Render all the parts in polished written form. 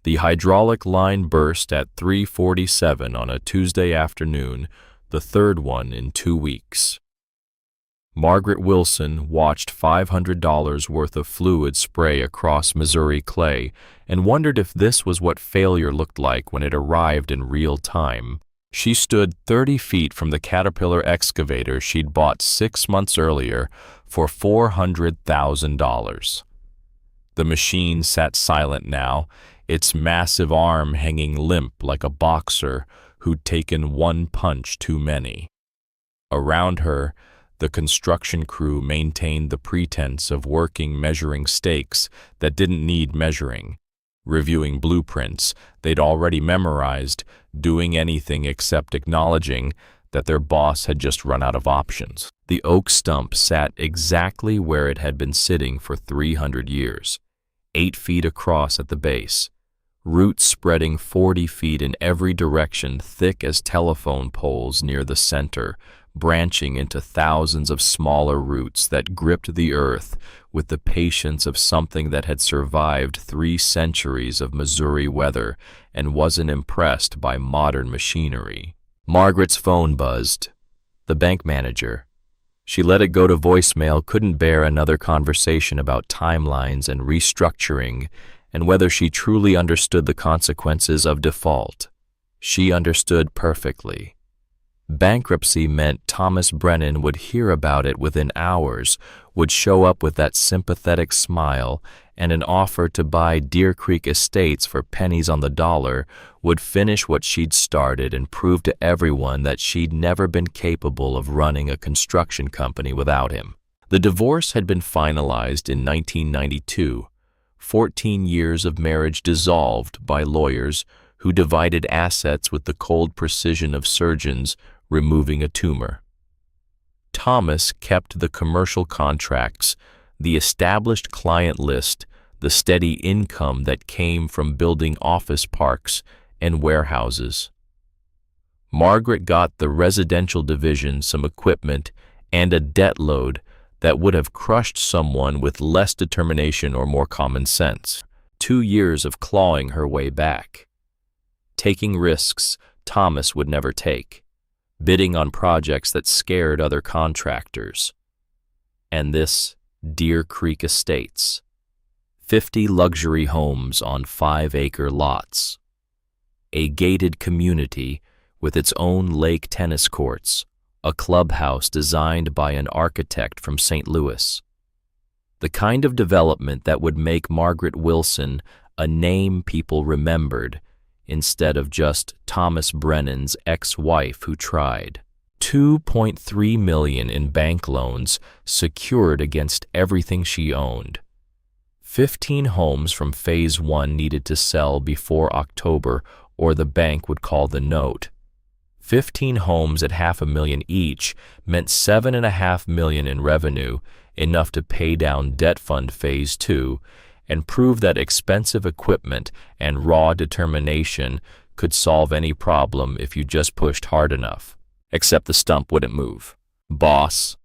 The hydraulic line burst at 3:47 on a Tuesday afternoon, the third one in 2 weeks. Margaret Wilson watched $500 worth of fluid spray across Missouri clay and wondered if this was what failure looked like when it arrived in real time. She stood 30 feet from the Caterpillar excavator she'd bought 6 months earlier for $400,000. The machine sat silent now, its massive arm hanging limp like a boxer who'd taken one punch too many. Around her, the construction crew maintained the pretense of working measuring stakes that didn't need measuring, reviewing blueprints they'd already memorized, doing anything except acknowledging that their boss had just run out of options. The oak stump sat exactly where it had been sitting for 300 years, 8 feet across at the base, roots spreading 40 feet in every direction, thick as telephone poles near the center, branching into thousands of smaller roots that gripped the earth with the patience of something that had survived 3 centuries of Missouri weather and wasn't impressed by modern machinery. Margaret's phone buzzed. The bank manager. She let it go to voicemail, couldn't bear another conversation about timelines and restructuring and whether she truly understood the consequences of default. She understood perfectly. Bankruptcy meant Thomas Brennan would hear about it within hours, would show up with that sympathetic smile and an offer to buy Deer Creek Estates for pennies on the dollar, would finish what she'd started and prove to everyone that she'd never been capable of running a construction company without him. The divorce had been finalized in 1992, 14 years of marriage dissolved by lawyers who divided assets with the cold precision of surgeons removing a tumor. Thomas kept the commercial contracts, the established client list, the steady income that came from building office parks and warehouses. Margaret got the residential division some equipment and a debt load that would have crushed someone with less determination or more common sense. 2 years of clawing her way back. Taking risks Thomas would never take. Bidding on projects that scared other contractors. And this Deer Creek Estates. 50 luxury homes on 5-acre lots. A gated community with its own lake tennis courts, a clubhouse designed by an architect from St. Louis. The kind of development that would make Margaret Wilson a name people remembered, instead of just Thomas Brennan's ex-wife who tried. $2.3 million in bank loans secured against everything she owned. 15 homes from Phase 1 needed to sell before October or the bank would call the note. 15 homes at $500,000 each meant $7.5 million in revenue, enough to pay down debt fund Phase 2, and prove that expensive equipment and raw determination could solve any problem if you just pushed hard enough. Except the stump wouldn't move. Boss.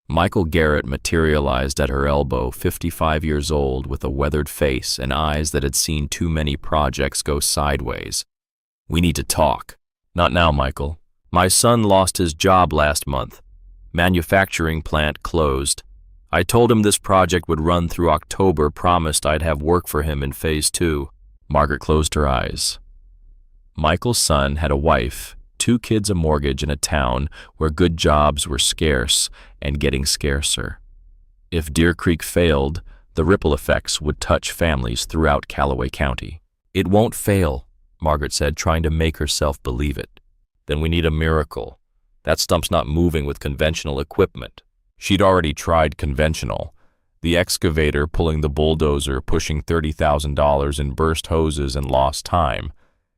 Michael Garrett materialized at her elbow, 55 years old, with a weathered face and eyes that had seen too many projects go sideways. We need to talk. Not now, Michael. My son lost his job last month. Manufacturing plant closed. I told him this project would run through October, promised I'd have work for him in Phase 2. Margaret closed her eyes. Michael's son had a wife, 2 kids, a mortgage in a town where good jobs were scarce and getting scarcer. If Deer Creek failed, the ripple effects would touch families throughout Callaway County. It won't fail, Margaret said, trying to make herself believe it. Then we need a miracle. That stump's not moving with conventional equipment. She'd already tried conventional. The excavator pulling the bulldozer, pushing $30,000 in burst hoses and lost time.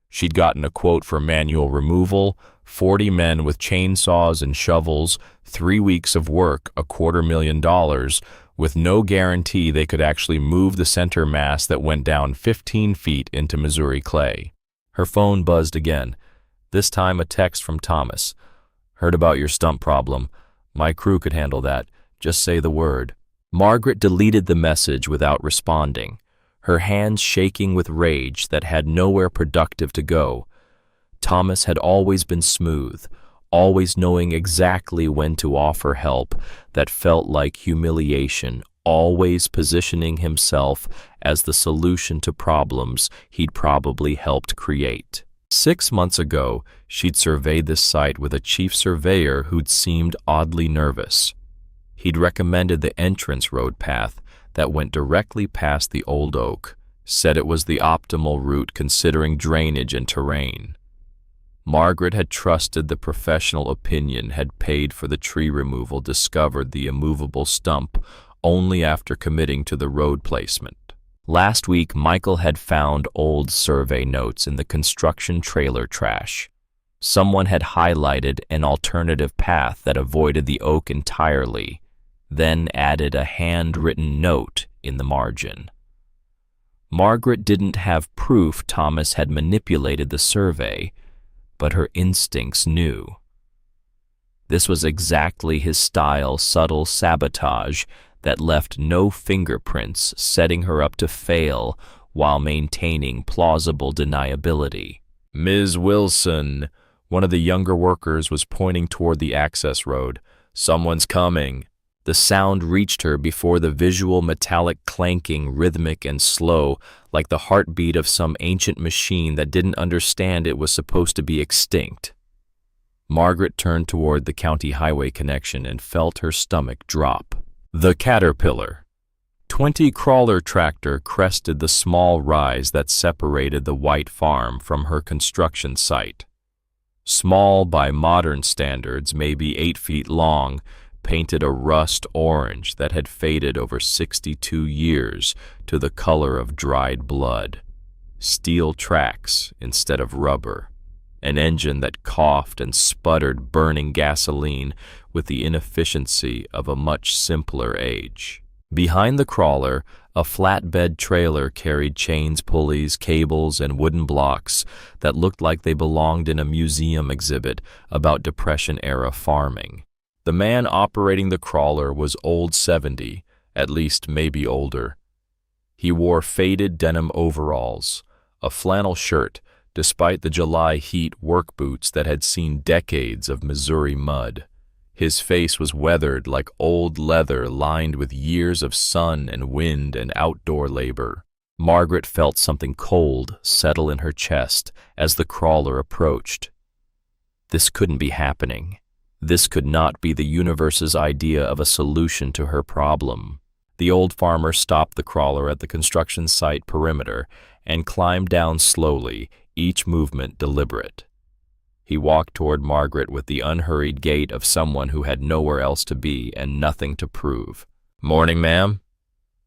She'd gotten a quote for manual removal, 40 men with chainsaws and shovels, 3 weeks of work, $250,000, with no guarantee they could actually move the center mass that went down 15 feet into Missouri clay. Her phone buzzed again, this time a text from Thomas. Heard about your stump problem. My crew could handle that. Just say the word. Margaret deleted the message without responding. her hands shaking with rage that had nowhere productive to go. Thomas had always been smooth, always knowing exactly when to offer help that felt like humiliation, always positioning himself as the solution to problems he'd probably helped create. 6 months ago, she'd surveyed this site with a chief surveyor who'd seemed oddly nervous. He'd recommended the entrance road path that went directly past the old oak, said it was the optimal route considering drainage and terrain. Margaret had trusted the professional opinion, had paid for the tree removal, discovered the immovable stump only after committing to the road placement. Last week, Michael had found old survey notes in the construction trailer trash. Someone had highlighted an alternative path that avoided the oak entirely, then added a handwritten note in the margin. Margaret didn't have proof Thomas had manipulated the survey, but her instincts knew. This was exactly his style, subtle sabotage that left no fingerprints, setting her up to fail while maintaining plausible deniability. "Ms. Wilson," one of the younger workers was pointing toward the access road. "Someone's coming." The sound reached her before the visual metallic clanking, rhythmic and slow, like the heartbeat of some ancient machine that didn't understand it was supposed to be extinct. Margaret turned toward the county highway connection and felt her stomach drop. The Caterpillar. 20 crawler tractor crested the small rise that separated the white farm from her construction site. Small by modern standards, maybe 8 feet long, painted a rust orange that had faded over 62 years to the color of dried blood. Steel tracks instead of rubber. An engine that coughed and sputtered burning gasoline with the inefficiency of a much simpler age. Behind the crawler, a flatbed trailer carried chains, pulleys, cables, and wooden blocks that looked like they belonged in a museum exhibit about Depression-era farming. The man operating the crawler was old 70, at least maybe older. He wore faded denim overalls, a flannel shirt, despite the July heat, work boots that had seen decades of Missouri mud. His face was weathered like old leather lined with years of sun and wind and outdoor labor. Margaret felt something cold settle in her chest as the crawler approached. This couldn't be happening. This could not be the universe's idea of a solution to her problem. The old farmer stopped the crawler at the construction site perimeter and climbed down slowly, each movement deliberate. He walked toward Margaret with the unhurried gait of someone who had nowhere else to be and nothing to prove. "Morning, ma'am."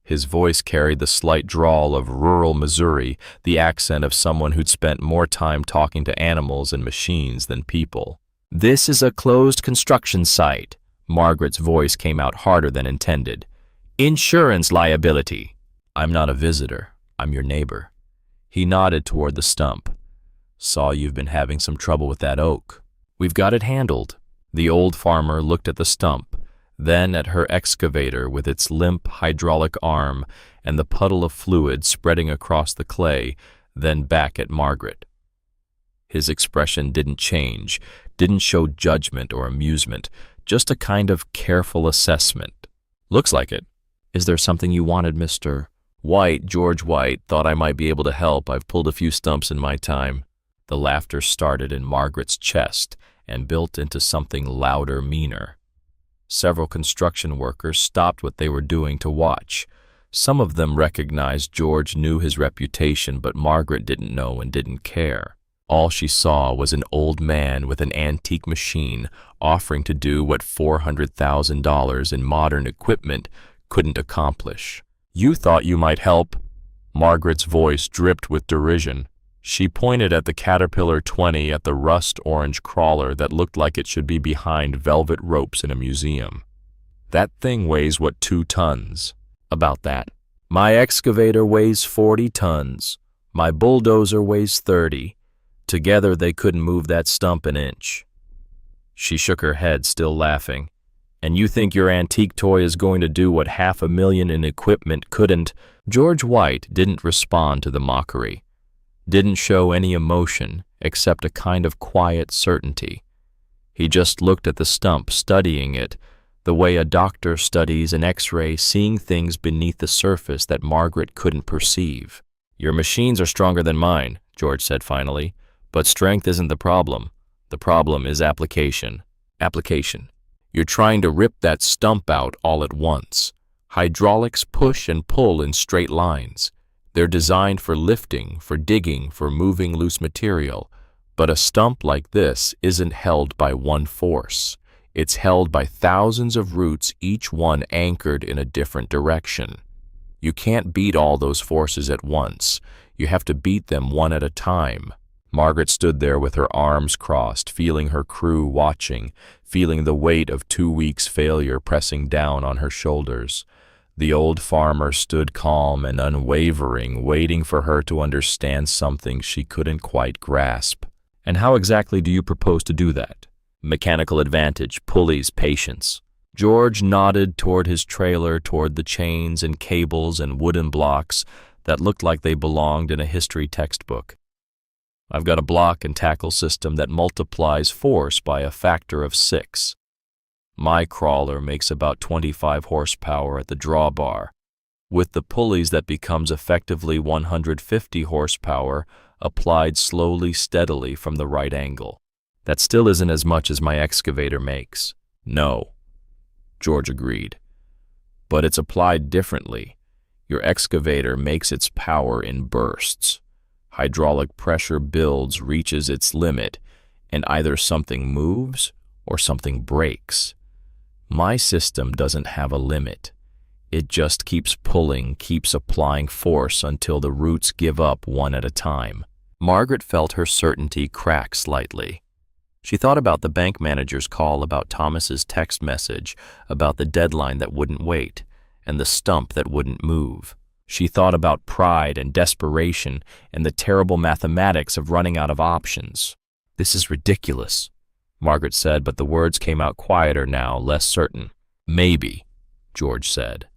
His voice carried the slight drawl of rural Missouri, the accent of someone who'd spent more time talking to animals and machines than people. "This is a closed construction site." Margaret's voice came out harder than intended. "Insurance liability." "I'm not a visitor. I'm your neighbor." He nodded toward the stump. "Saw you've been having some trouble with that oak. We've got it handled." The old farmer looked at the stump, then at her excavator with its limp hydraulic arm and the puddle of fluid spreading across the clay, then back at Margaret. His expression didn't change, didn't show judgment or amusement, just a kind of careful assessment. "Looks like it. Is there something you wanted, Mr. White?" "George White. Thought I might be able to help. I've pulled a few stumps in my time." The laughter started in Margaret's chest and built into something louder, meaner. Several construction workers stopped what they were doing to watch. Some of them recognized George knew his reputation, but Margaret didn't know and didn't care. All she saw was an old man with an antique machine offering to do what $400,000 in modern equipment couldn't accomplish. "You thought you might help." Margaret's voice dripped with derision. She pointed at the Caterpillar 20 at the rust-orange crawler that looked like it should be behind velvet ropes in a museum. "That thing weighs, what, 2 tons? "About that." "My excavator weighs 40 tons. My bulldozer weighs 30. Together they couldn't move that stump an inch." She shook her head, still laughing. And you think your antique toy is going to do what $500,000 in equipment couldn't? George White didn't respond to the mockery, didn't show any emotion except a kind of quiet certainty. He just looked at the stump, studying it, the way a doctor studies an X-ray, seeing things beneath the surface that Margaret couldn't perceive. Your machines are stronger than mine, George said finally, but strength isn't the problem. The problem is application. Application. You're trying to rip that stump out all at once. Hydraulics push and pull in straight lines. They're designed for lifting, for digging, for moving loose material. But a stump like this isn't held by one force. It's held by thousands of roots, each one anchored in a different direction. You can't beat all those forces at once. You have to beat them one at a time. Margaret stood there with her arms crossed, feeling her crew watching, feeling the weight of 2 weeks' failure pressing down on her shoulders. The old farmer stood calm and unwavering, waiting for her to understand something she couldn't quite grasp. And how exactly do you propose to do that? Mechanical advantage, pulleys, patience. George nodded toward his trailer, toward the chains and cables and wooden blocks that looked like they belonged in a history textbook. I've got a block and tackle system that multiplies force by a factor of 6. My crawler makes about 25 horsepower at the drawbar. With the pulleys, that becomes effectively 150 horsepower applied slowly, steadily from the right angle. That still isn't as much as my excavator makes. No, George agreed. But it's applied differently. Your excavator makes its power in bursts. Hydraulic pressure builds, reaches its limit, and either something moves or something breaks. My system doesn't have a limit. It just keeps pulling, keeps applying force until the roots give up one at a time. Margaret felt her certainty crack slightly. She thought about the bank manager's call, about Thomas's text message, about the deadline that wouldn't wait, and the stump that wouldn't move. She thought about pride and desperation and the terrible mathematics of running out of options. This is ridiculous, Margaret said, but the words came out quieter now, less certain. Maybe, George said.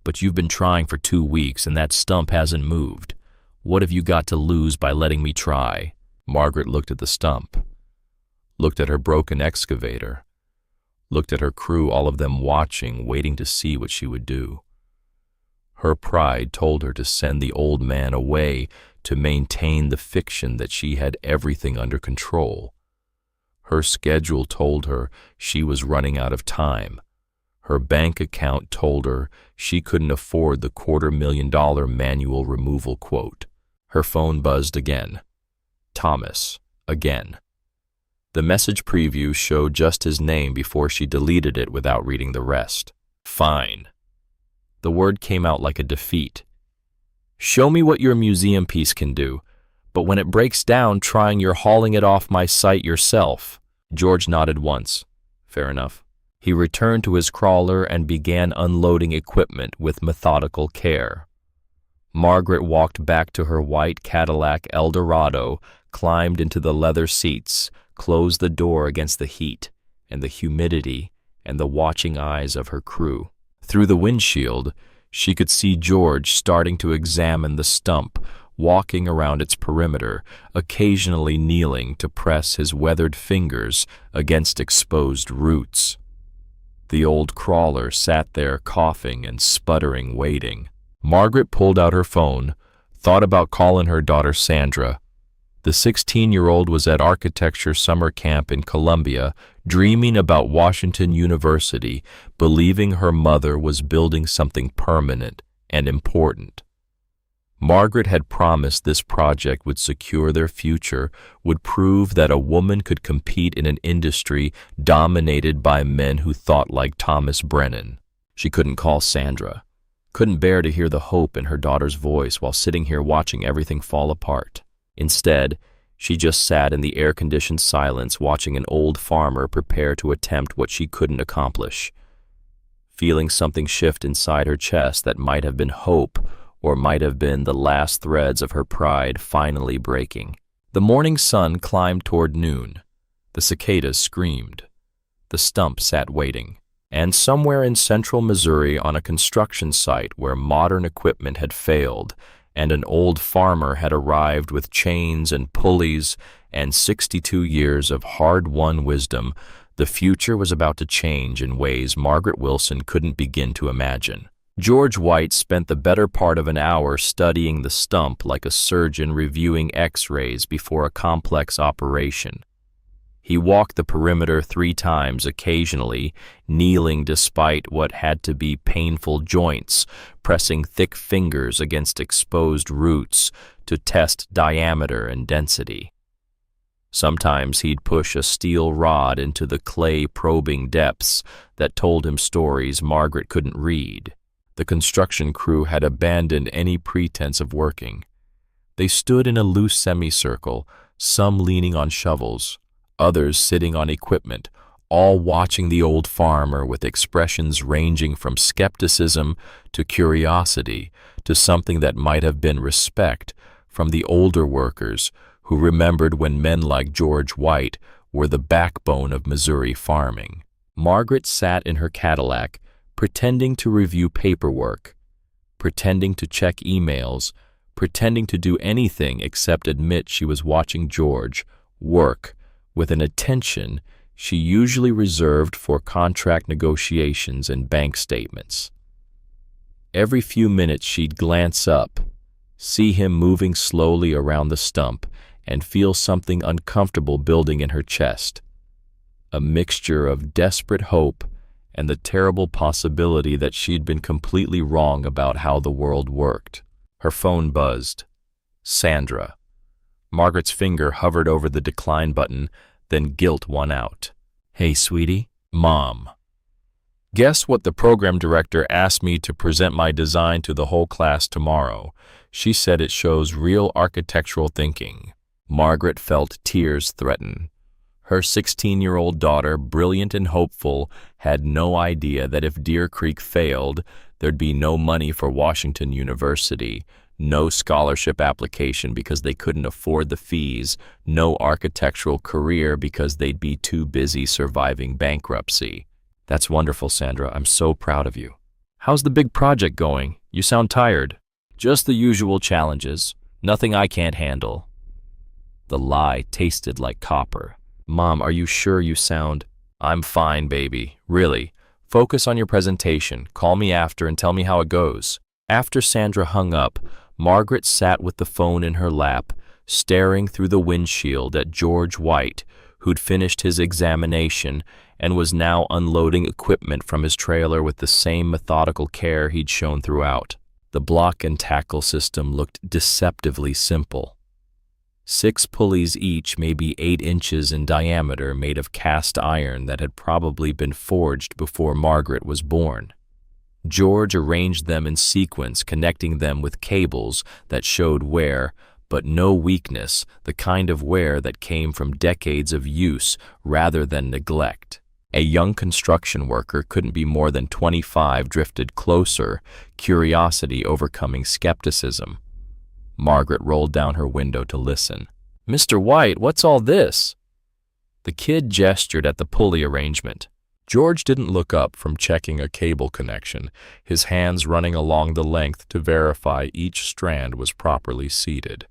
But you've been trying for 2 weeks and that stump hasn't moved. What have you got to lose by letting me try? Margaret looked at the stump, looked at her broken excavator, looked at her crew, all of them watching, waiting to see what she would do. Her pride told her to send the old man away to maintain the fiction that she had everything under control. Her schedule told her she was running out of time. Her bank account told her she couldn't afford the $250,000 manual removal quote. Her phone buzzed again. Thomas, again. The message preview showed just his name before she deleted it without reading the rest. Fine. The word came out like a defeat. Show me what your museum piece can do, but when it breaks down, trying you're hauling it off my site yourself. George nodded once. Fair enough. He returned to his crawler and began unloading equipment with methodical care. Margaret walked back to her white Cadillac Eldorado, climbed into the leather seats, closed the door against the heat and the humidity and the watching eyes of her crew. Through the windshield, she could see George starting to examine the stump, walking around its perimeter, occasionally kneeling to press his weathered fingers against exposed roots. The old crawler sat there coughing and sputtering, waiting. Margaret pulled out her phone, thought about calling her daughter Sandra. The 16-year-old was at architecture summer camp in Columbia, dreaming about Washington University, believing her mother was building something permanent and important. Margaret had promised this project would secure their future, would prove that a woman could compete in an industry dominated by men who thought like Thomas Brennan. She couldn't call Sandra, couldn't bear to hear the hope in her daughter's voice while sitting here watching everything fall apart. Instead, she just sat in the air-conditioned silence watching an old farmer prepare to attempt what she couldn't accomplish. Feeling something shift inside her chest that might have been hope or might have been the last threads of her pride finally breaking. The morning sun climbed toward noon. The cicadas screamed. The stump sat waiting. And somewhere in central Missouri on a construction site where modern equipment had failed and an old farmer had arrived with chains and pulleys and 62 years of hard-won wisdom, the future was about to change in ways Margaret Wilson couldn't begin to imagine. George White spent the better part of an hour studying the stump like a surgeon reviewing X-rays before a complex operation. He walked the perimeter 3 times occasionally, kneeling despite what had to be painful joints, pressing thick fingers against exposed roots to test diameter and density. Sometimes he'd push a steel rod into the clay-probing depths that told him stories Margaret couldn't read. The construction crew had abandoned any pretense of working. They stood in a loose semicircle, some leaning on shovels, others sitting on equipment, all watching the old farmer with expressions ranging from skepticism to curiosity to something that might have been respect from the older workers who remembered when men like George White were the backbone of Missouri farming. Margaret sat in her Cadillac, pretending to review paperwork, pretending to check emails, pretending to do anything except admit she was watching George work with an attention she usually reserved for contract negotiations and bank statements. Every few minutes she'd glance up, see him moving slowly around the stump, and feel something uncomfortable building in her chest, a mixture of desperate hope and the terrible possibility that she'd been completely wrong about how the world worked. Her phone buzzed. Sandra. Margaret's finger hovered over the decline button, then guilt won out. "Hey, sweetie." "Mom. Guess what the program director asked me to present my design to the whole class tomorrow. She said it shows real architectural thinking." Margaret felt tears threaten. Her 16-year-old daughter, brilliant and hopeful, had no idea that if Deer Creek failed, there'd be no money for Washington University, no scholarship application because they couldn't afford the fees, no architectural career because they'd be too busy surviving bankruptcy. "That's wonderful, Sandra. I'm so proud of you. How's the big project going? You sound tired." "Just the usual challenges. Nothing I can't handle." The lie tasted like copper. "Mom, are you sure you sound—" "I'm fine, baby. Really. Focus on your presentation. Call me after and tell me how it goes." After Sandra hung up, Margaret sat with the phone in her lap, staring through the windshield at George White, who'd finished his examination and was now unloading equipment from his trailer with the same methodical care he'd shown throughout. The block and tackle system looked deceptively simple. 6 pulleys each, maybe 8 inches in diameter, made of cast iron that had probably been forged before Margaret was born. George arranged them in sequence, connecting them with cables that showed wear, but no weakness, the kind of wear that came from decades of use rather than neglect. A young construction worker couldn't be more than 25 drifted closer, curiosity overcoming skepticism. Margaret rolled down her window to listen. "Mr. White, what's all this?" The kid gestured at the pulley arrangement. George didn't look up from checking a cable connection, his hands running along the length to verify each strand was properly seated.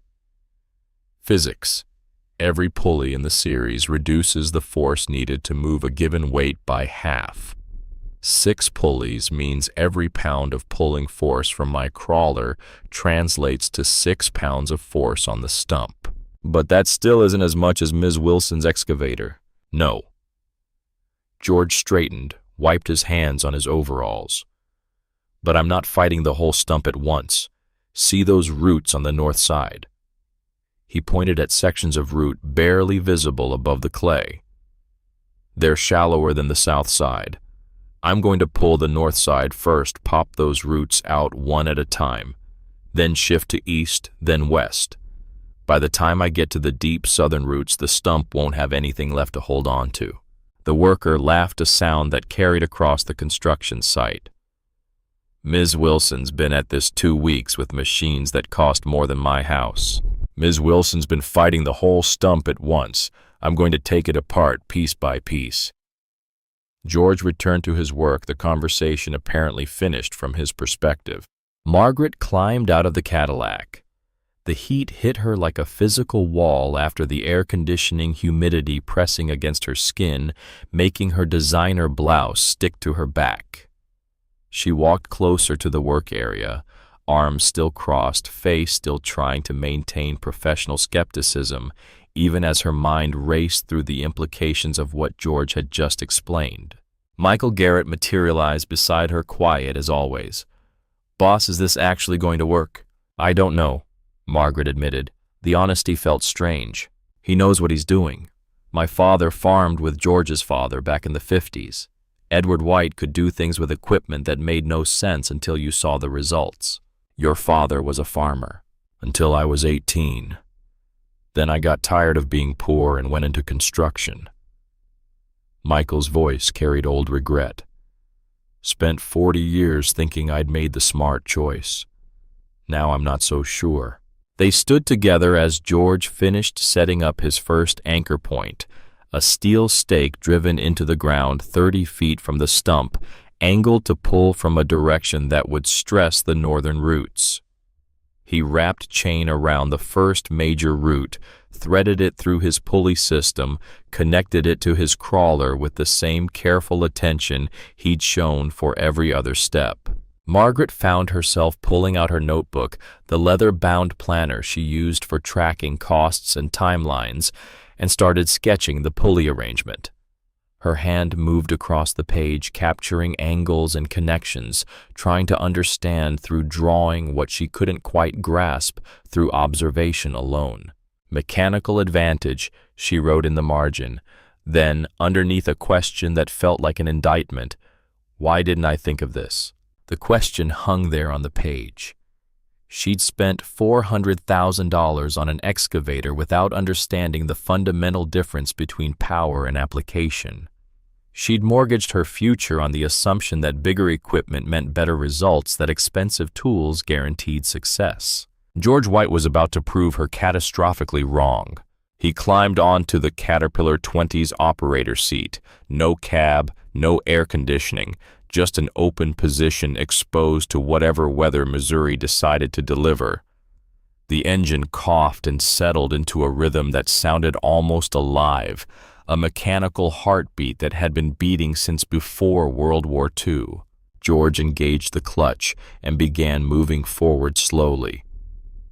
Physics. Every pulley in the series reduces the force needed to move a given weight by half. 6 pulleys means every pound of pulling force from my crawler translates to 6 pounds of force on the stump. But that still isn't as much as Ms. Wilson's excavator. No. George straightened, wiped his hands on his overalls. But I'm not fighting the whole stump at once. See those roots on the north side? He pointed at sections of root barely visible above the clay. They're shallower than the south side. I'm going to pull the north side first, pop those roots out one at a time, then shift to east, then west. By the time I get to the deep southern roots, the stump won't have anything left to hold on to. The worker laughed, a sound that carried across the construction site. Ms. Wilson's been at this 2 weeks with machines that cost more than my house. Ms. Wilson's been fighting the whole stump at once. I'm going to take it apart piece by piece. George returned to his work, the conversation apparently finished from his perspective. Margaret climbed out of the Cadillac. The heat hit her like a physical wall after the air conditioning humidity pressing against her skin, making her designer blouse stick to her back. She walked closer to the work area, arms still crossed, face still trying to maintain professional skepticism, even as her mind raced through the implications of what George had just explained. Michael Garrett materialized beside her, quiet as always. "Boss, is this actually going to work?" "I don't know," Margaret admitted. The honesty felt strange. "He knows what he's doing. My father farmed with George's father back in the 50s. Edward White could do things with equipment that made no sense until you saw the results. Your father was a farmer. Until I was 18. Then I got tired of being poor and went into construction." Michael's voice carried old regret. "Spent 40 years thinking I'd made the smart choice. Now I'm not so sure." They stood together as George finished setting up his first anchor point, a steel stake driven into the ground 30 feet from the stump, angled to pull from a direction that would stress the northern roots. He wrapped chain around the first major root, threaded it through his pulley system, connected it to his crawler with the same careful attention he'd shown for every other step. Margaret found herself pulling out her notebook, the leather-bound planner she used for tracking costs and timelines, and started sketching the pulley arrangement. Her hand moved across the page, capturing angles and connections, trying to understand through drawing what she couldn't quite grasp through observation alone. "Mechanical advantage," she wrote in the margin. Then, underneath a question that felt like an indictment, "Why didn't I think of this?" The question hung there on the page. She'd spent $400,000 on an excavator without understanding the fundamental difference between power and application. She'd mortgaged her future on the assumption that bigger equipment meant better results, that expensive tools guaranteed success. George White was about to prove her catastrophically wrong. He climbed onto the Caterpillar 20's operator seat. No cab, no air conditioning, just an open position exposed to whatever weather Missouri decided to deliver. The engine coughed and settled into a rhythm that sounded almost alive, a mechanical heartbeat that had been beating since before World War II. George engaged the clutch and began moving forward slowly.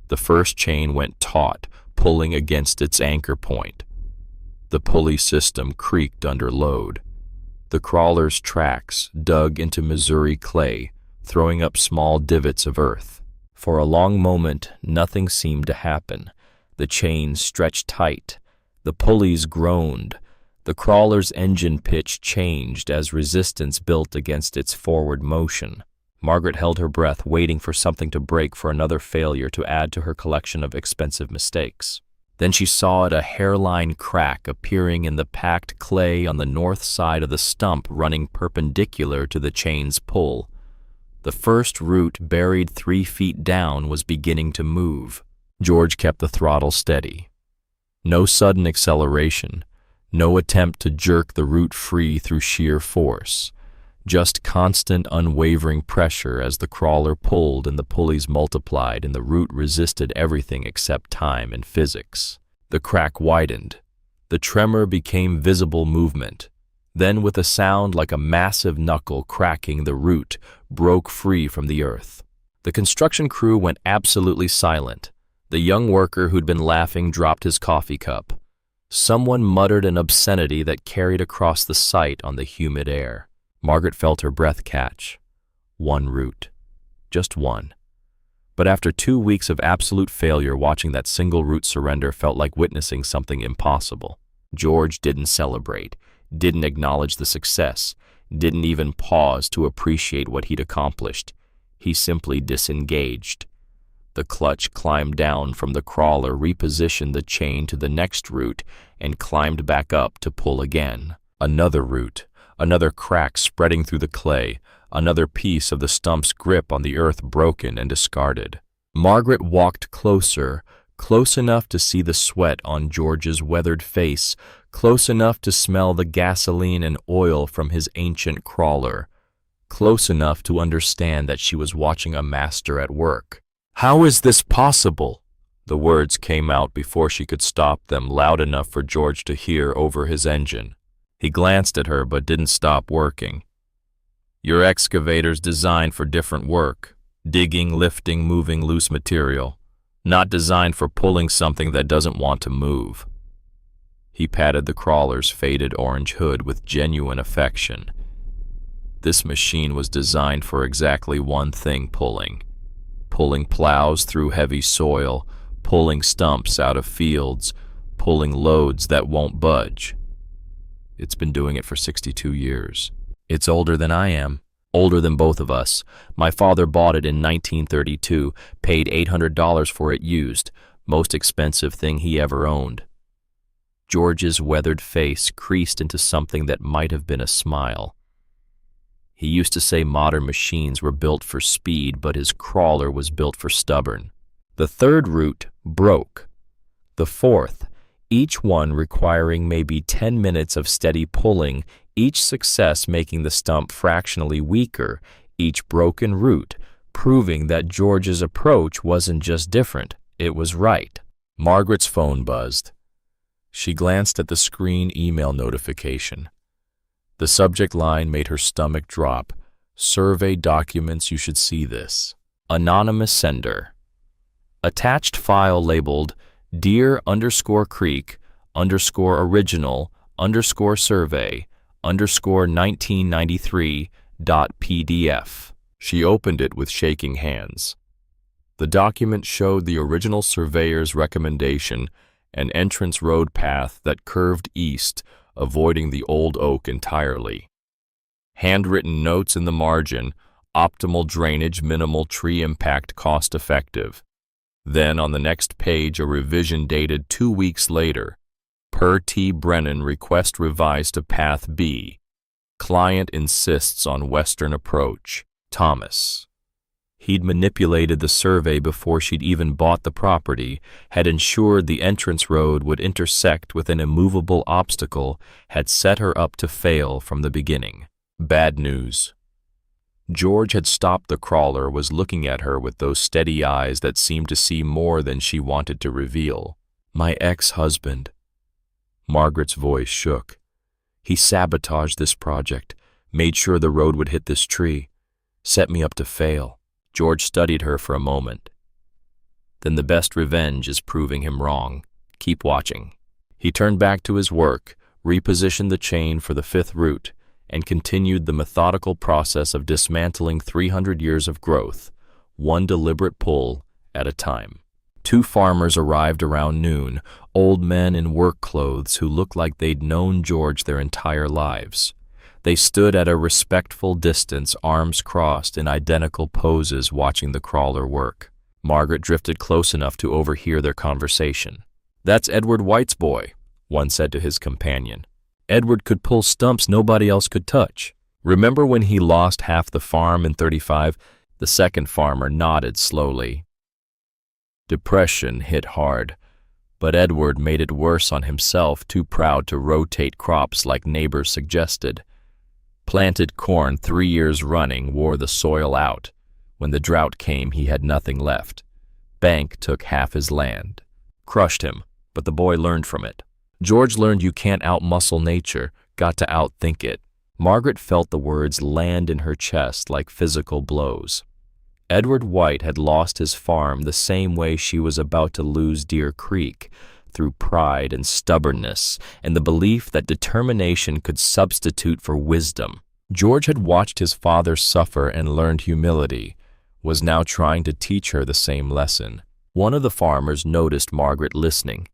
The first chain went taut, pulling against its anchor point. The pulley system creaked under load. The crawler's tracks dug into Missouri clay, throwing up small divots of earth. For a long moment, nothing seemed to happen. The chains stretched tight. The pulleys groaned. The crawler's engine pitch changed as resistance built against its forward motion. Margaret held her breath, waiting for something to break, for another failure to add to her collection of expensive mistakes. Then she saw a hairline crack appearing in the packed clay on the north side of the stump, running perpendicular to the chain's pull. The first root, buried 3 feet down, was beginning to move. George kept the throttle steady. No sudden acceleration, no attempt to jerk the root free through sheer force. Just constant, unwavering pressure as the crawler pulled and the pulleys multiplied and the root resisted everything except time and physics. The crack widened. The tremor became visible movement. Then, with a sound like a massive knuckle cracking, the root broke free from the earth. The construction crew went absolutely silent. The young worker who'd been laughing dropped his coffee cup. Someone muttered an obscenity that carried across the site on the humid air. Margaret felt her breath catch. One root. Just one. But after 2 weeks of absolute failure, watching that single root surrender felt like witnessing something impossible. George didn't celebrate, didn't acknowledge the success, didn't even pause to appreciate what he'd accomplished. He simply disengaged. The clutch climbed down from the crawler, repositioned the chain to the next root, and climbed back up to pull again. Another root. Another crack spreading through the clay, another piece of the stump's grip on the earth broken and discarded. Margaret walked closer, close enough to see the sweat on George's weathered face, close enough to smell the gasoline and oil from his ancient crawler, close enough to understand that she was watching a master at work. "How is this possible?" The words came out before she could stop them, loud enough for George to hear over his engine. He glanced at her but didn't stop working. "Your excavator's designed for different work. Digging, lifting, moving loose material. Not designed for pulling something that doesn't want to move." He patted the crawler's faded orange hood with genuine affection. This machine was designed for exactly one thing: pulling. Pulling plows through heavy soil, pulling stumps out of fields, pulling loads that won't budge. It's been doing it for 62 years. It's older than I am, older than both of us. My father bought it in 1932, paid $800 for it used, most expensive thing he ever owned. George's weathered face creased into something that might have been a smile. He used to say modern machines were built for speed, but his crawler was built for stubborn. The third route broke. The fourth, each one requiring maybe 10 minutes of steady pulling, each success making the stump fractionally weaker, each broken route proving that George's approach wasn't just different, it was right. Margaret's phone buzzed. She glanced at the screen email notification. The subject line made her stomach drop. "Survey documents, you should see this." Anonymous sender. Attached file labeled Dear_Creek_Survey_1993.pdf. She opened it with shaking hands. The document showed the original surveyor's recommendation, an entrance road path that curved east, avoiding the old oak entirely. Handwritten notes in the margin: optimal drainage, minimal tree impact, cost-effective. Then on the next page, a revision dated 2 weeks later. Per T. Brennan, request revised to Path B. Client insists on western approach. Thomas. He'd manipulated the survey before she'd even bought the property, had ensured the entrance road would intersect with an immovable obstacle, had set her up to fail from the beginning. Bad news. George had stopped the crawler, was looking at her with those steady eyes that seemed to see more than she wanted to reveal. "My ex-husband." Margaret's voice shook. "He sabotaged this project, made sure the road would hit this tree, set me up to fail." George studied her for a moment. "Then the best revenge is proving him wrong. Keep watching." He turned back to his work, repositioned the chain for the fifth route, and continued the methodical process of dismantling 300 years of growth, one deliberate pull at a time. 2 farmers arrived around noon, old men in work clothes who looked like they'd known George their entire lives. They stood at a respectful distance, arms crossed in identical poses, watching the crawler work. Margaret drifted close enough to overhear their conversation. "That's Edward White's boy," one said to his companion. "Edward could pull stumps nobody else could touch. Remember when he lost half the farm in 35? The second farmer nodded slowly. Depression hit hard, but Edward made it worse on himself, too proud to rotate crops like neighbors suggested. Planted corn 3 years running, wore the soil out. When the drought came, he had nothing left. Bank took half his land. Crushed him, but the boy learned from it. George learned you can't outmuscle nature, got to outthink it. Margaret felt the words land in her chest like physical blows. Edward White had lost his farm the same way she was about to lose Deer Creek, through pride and stubbornness and the belief that determination could substitute for wisdom. George had watched his father suffer and learned humility, was now trying to teach her the same lesson. One of the farmers noticed Margaret listening.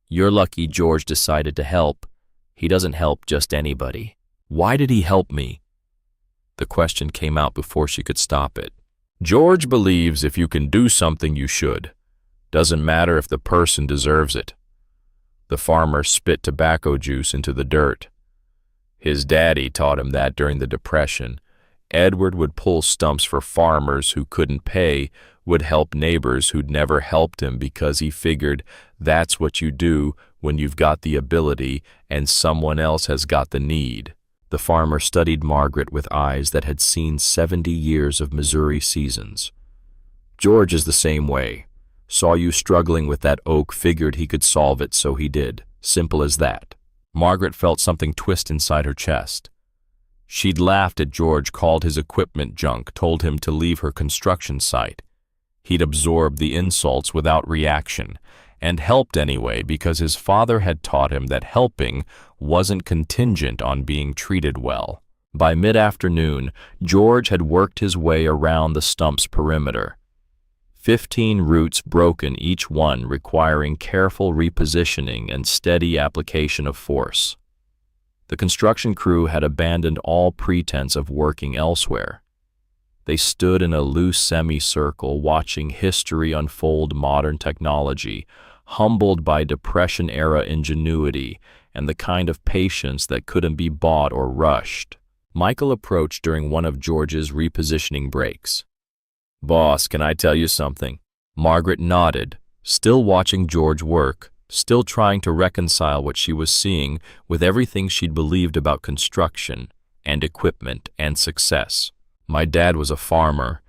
"You're lucky George decided to help. He doesn't help just anybody." "Why did he help me?" The question came out before she could stop it. "George believes if you can do something, you should. Doesn't matter if the person deserves it." The farmer spit tobacco juice into the dirt. His daddy taught him that during the Depression. Edward would pull stumps for farmers who couldn't pay, would help neighbors who'd never helped him because he figured that's what you do when you've got the ability and someone else has got the need. The farmer studied Margaret with eyes that had seen 70 years of Missouri seasons. George is the same way. Saw you struggling with that oak, figured he could solve it, so he did. Simple as that. Margaret felt something twist inside her chest. She'd laughed at George, called his equipment junk, told him to leave her construction site. He'd absorbed the insults without reaction, and helped anyway because his father had taught him that helping wasn't contingent on being treated well. By mid-afternoon, George had worked his way around the stump's perimeter. 15 roots broken, each one requiring careful repositioning and steady application of force. The construction crew had abandoned all pretense of working elsewhere. They stood in a loose semicircle watching history unfold, modern technology, humbled by Depression-era ingenuity and the kind of patience that couldn't be bought or rushed. Michael approached during one of George's repositioning breaks. "Boss, can I tell you something?" Margaret nodded, still watching George work, still trying to reconcile what she was seeing with everything she'd believed about construction and equipment and success. "My dad was a farmer,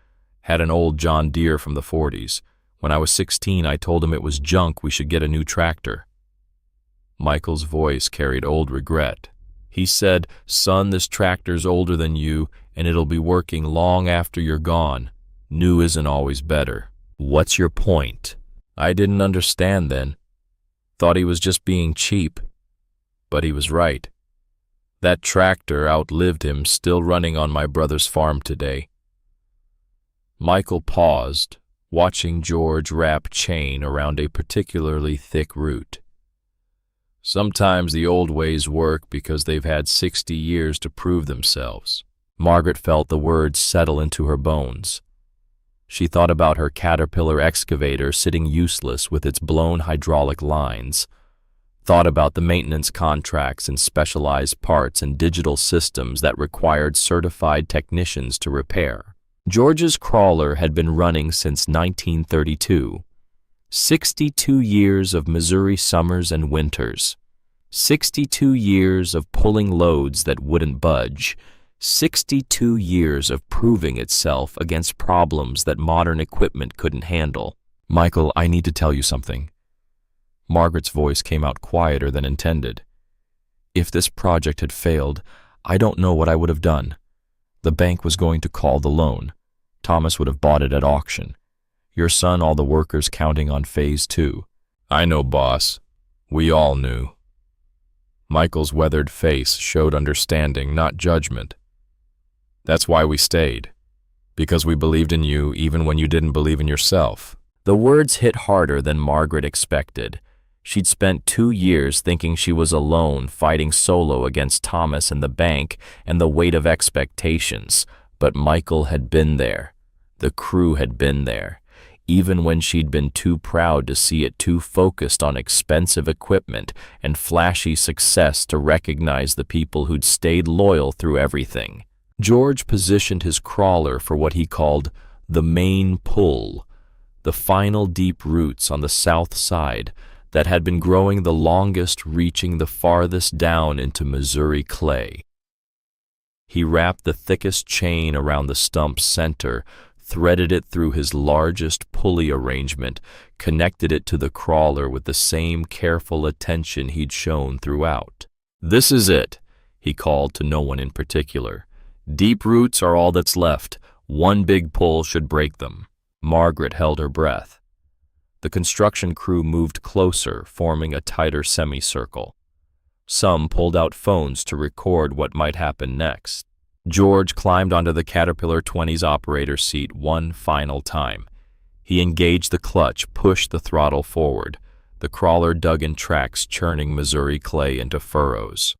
had an old John Deere from the 40s. When I was 16, I told him it was junk, we should get a new tractor." Michael's voice carried old regret. He said, "Son, this tractor's older than you, and it'll be working long after you're gone. New isn't always better." "What's your point?" I didn't understand then. Thought he was just being cheap. But he was right. That tractor outlived him, still running on my brother's farm today. Michael paused, watching George wrap chain around a particularly thick root. "Sometimes the old ways work because they've had 60 years to prove themselves." Margaret felt the words settle into her bones. She thought about her Caterpillar excavator sitting useless with its blown hydraulic lines, thought about the maintenance contracts and specialized parts and digital systems that required certified technicians to repair. George's crawler had been running since 1932. 62 years of Missouri summers and winters. 62 years of pulling loads that wouldn't budge. 62 years of proving itself against problems that modern equipment couldn't handle. "Michael, I need to tell you something." Margaret's voice came out quieter than intended. "If this project had failed, I don't know what I would have done. The bank was going to call the loan. Thomas would have bought it at auction. Your son, all the workers counting on phase 2. "I know, boss. We all knew." Michael's weathered face showed understanding, not judgment. "That's why we stayed. Because we believed in you even when you didn't believe in yourself." The words hit harder than Margaret expected. She'd spent 2 years thinking she was alone, fighting solo against Thomas and the bank and the weight of expectations. But Michael had been there. The crew had been there. Even when she'd been too proud to see it, too focused on expensive equipment and flashy success to recognize the people who'd stayed loyal through everything. George positioned his crawler for what he called the main pull, the final deep roots on the south side that had been growing the longest, reaching the farthest down into Missouri clay. He wrapped the thickest chain around the stump's center, threaded it through his largest pulley arrangement, connected it to the crawler with the same careful attention he'd shown throughout. "This is it," he called to no one in particular. "Deep roots are all that's left. One big pull should break them." Margaret held her breath. The construction crew moved closer, forming a tighter semicircle. Some pulled out phones to record what might happen next. George climbed onto the Caterpillar 20's operator seat one final time. He engaged the clutch, pushed the throttle forward. The crawler dug in tracks, churning Missouri clay into furrows.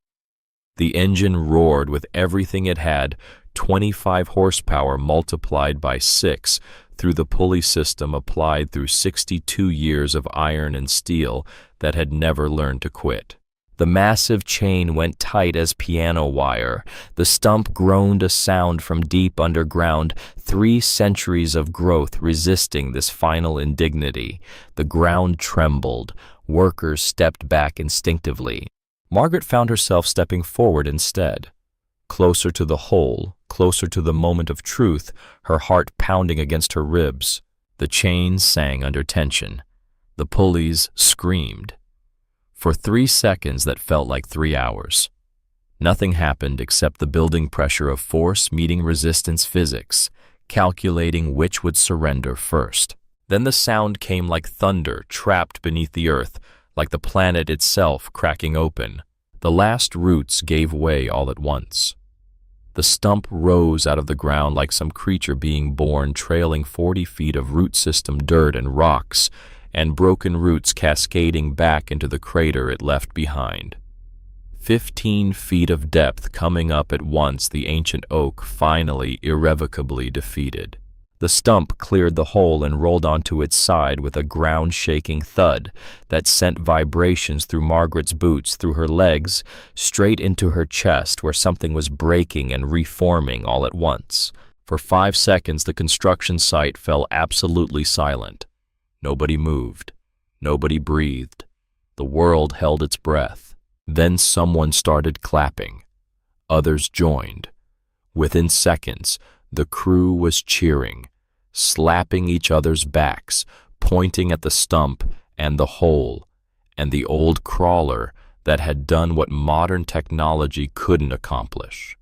The engine roared with everything it had, 25 horsepower multiplied by 6, through the pulley system applied through 62 years of iron and steel that had never learned to quit. The massive chain went tight as piano wire. The stump groaned a sound from deep underground, 3 centuries of growth resisting this final indignity. The ground trembled. Workers stepped back instinctively. Margaret found herself stepping forward instead. Closer to the hole, closer to the moment of truth, her heart pounding against her ribs. The chain sang under tension. The pulleys screamed. For 3 seconds that felt like 3 hours. Nothing happened except the building pressure of force meeting resistance physics, calculating which would surrender first. Then the sound came like thunder trapped beneath the earth, like the planet itself cracking open. The last roots gave way all at once. The stump rose out of the ground like some creature being born, trailing 40 feet of root system dirt and rocks, and broken roots cascading back into the crater it left behind. 15 feet of depth coming up at once, the ancient oak finally irrevocably defeated. The stump cleared the hole and rolled onto its side with a ground-shaking thud that sent vibrations through Margaret's boots, through her legs, straight into her chest where something was breaking and reforming all at once. For 5 seconds, the construction site fell absolutely silent. Nobody moved. Nobody breathed. The world held its breath. Then someone started clapping. Others joined. Within seconds, the crew was cheering, slapping each other's backs, pointing at the stump and the hole, and the old crawler that had done what modern technology couldn't accomplish.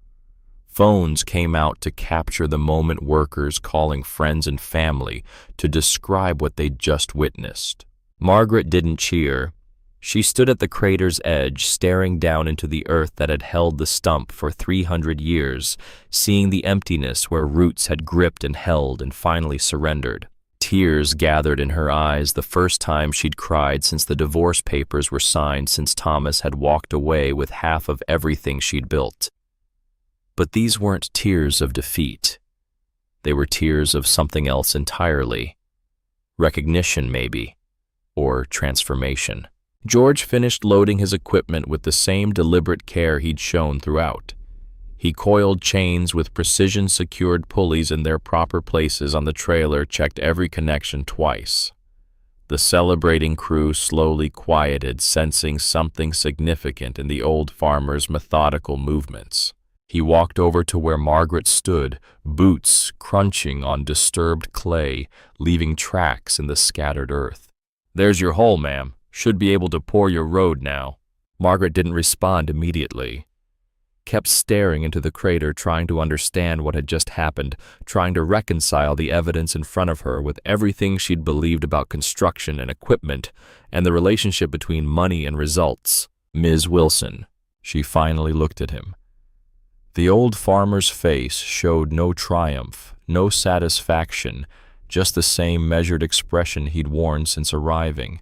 Phones came out to capture the moment, workers calling friends and family to describe what they'd just witnessed. Margaret didn't cheer. She stood at the crater's edge, staring down into the earth that had held the stump for 300 years, seeing the emptiness where roots had gripped and held and finally surrendered. Tears gathered in her eyes, the first time she'd cried since the divorce papers were signed, since Thomas had walked away with half of everything she'd built. But these weren't tears of defeat. They were tears of something else entirely. Recognition, maybe, or transformation. George finished loading his equipment with the same deliberate care he'd shown throughout. He coiled chains with precision-secured pulleys in their proper places on the trailer, checked every connection twice. The celebrating crew slowly quieted, sensing something significant in the old farmer's methodical movements. He walked over to where Margaret stood, boots crunching on disturbed clay, leaving tracks in the scattered earth. "There's your hole, ma'am. Should be able to pour your road now." Margaret didn't respond immediately. Kept staring into the crater, trying to understand what had just happened, trying to reconcile the evidence in front of her with everything she'd believed about construction and equipment and the relationship between money and results. "Ms. Wilson," she finally looked at him. The old farmer's face showed no triumph, no satisfaction, just the same measured expression he'd worn since arriving.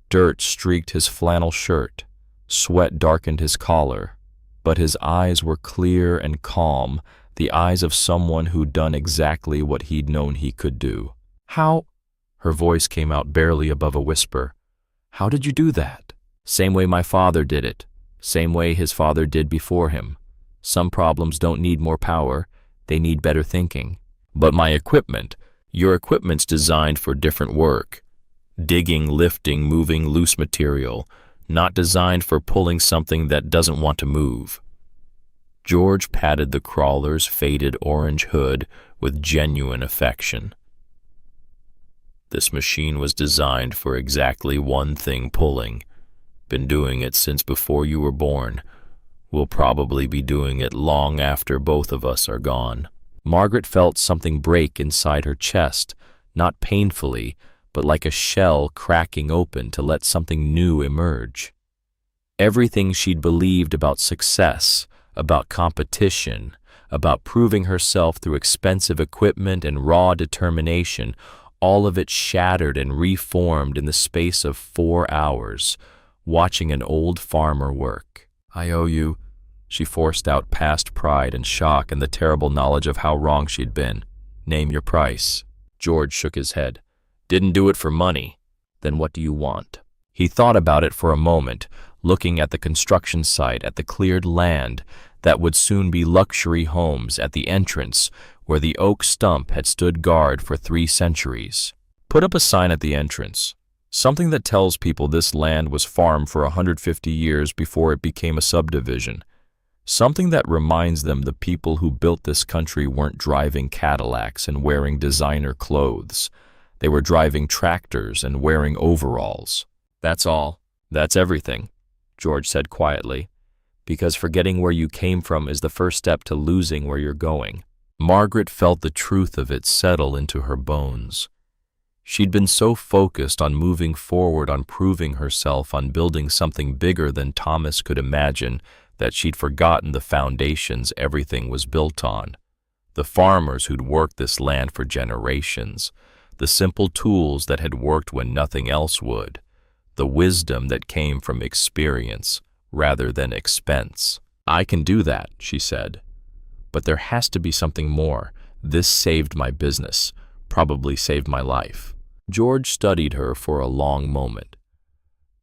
Dirt streaked his flannel shirt, sweat darkened his collar, but his eyes were clear and calm, the eyes of someone who'd done exactly what he'd known he could do. "How?" Her voice came out barely above a whisper. "How did you do that?" "Same way my father did it, same way his father did before him. Some problems don't need more power, they need better thinking." "But my equipment, your equipment's designed for different work. Digging, lifting, moving loose material, not designed for pulling something that doesn't want to move." George patted the crawler's faded orange hood with genuine affection. "This machine was designed for exactly one thing, pulling. Been doing it since before you were born. We'll probably be doing it long after both of us are gone." Margaret felt something break inside her chest, not painfully, but like a shell cracking open to let something new emerge. Everything she'd believed about success, about competition, about proving herself through expensive equipment and raw determination, all of it shattered and reformed in the space of 4 hours, watching an old farmer work. "I owe you," she forced out past pride and shock and the terrible knowledge of how wrong she'd been. "Name your price." George shook his head. "Didn't do it for money. Then what do you want?" He thought about it for a moment, looking at the construction site, at the cleared land that would soon be luxury homes, at the entrance where the oak stump had stood guard for 3 centuries. Put up a sign at the entrance, something that tells people this land was farmed for 150 years before it became a subdivision. Something that reminds them the people who built this country weren't driving Cadillacs and wearing designer clothes. They were driving tractors and wearing overalls. That's all. That's everything, George said quietly, because forgetting where you came from is the first step to losing where you're going. Margaret felt the truth of it settle into her bones. She'd been so focused on moving forward, on proving herself, on building something bigger than Thomas could imagine, that she'd forgotten the foundations everything was built on. The farmers who'd worked this land for generations, the simple tools that had worked when nothing else would, the wisdom that came from experience rather than expense. "I can do that," she said. "But there has to be something more. This saved my business, probably saved my life." George studied her for a long moment.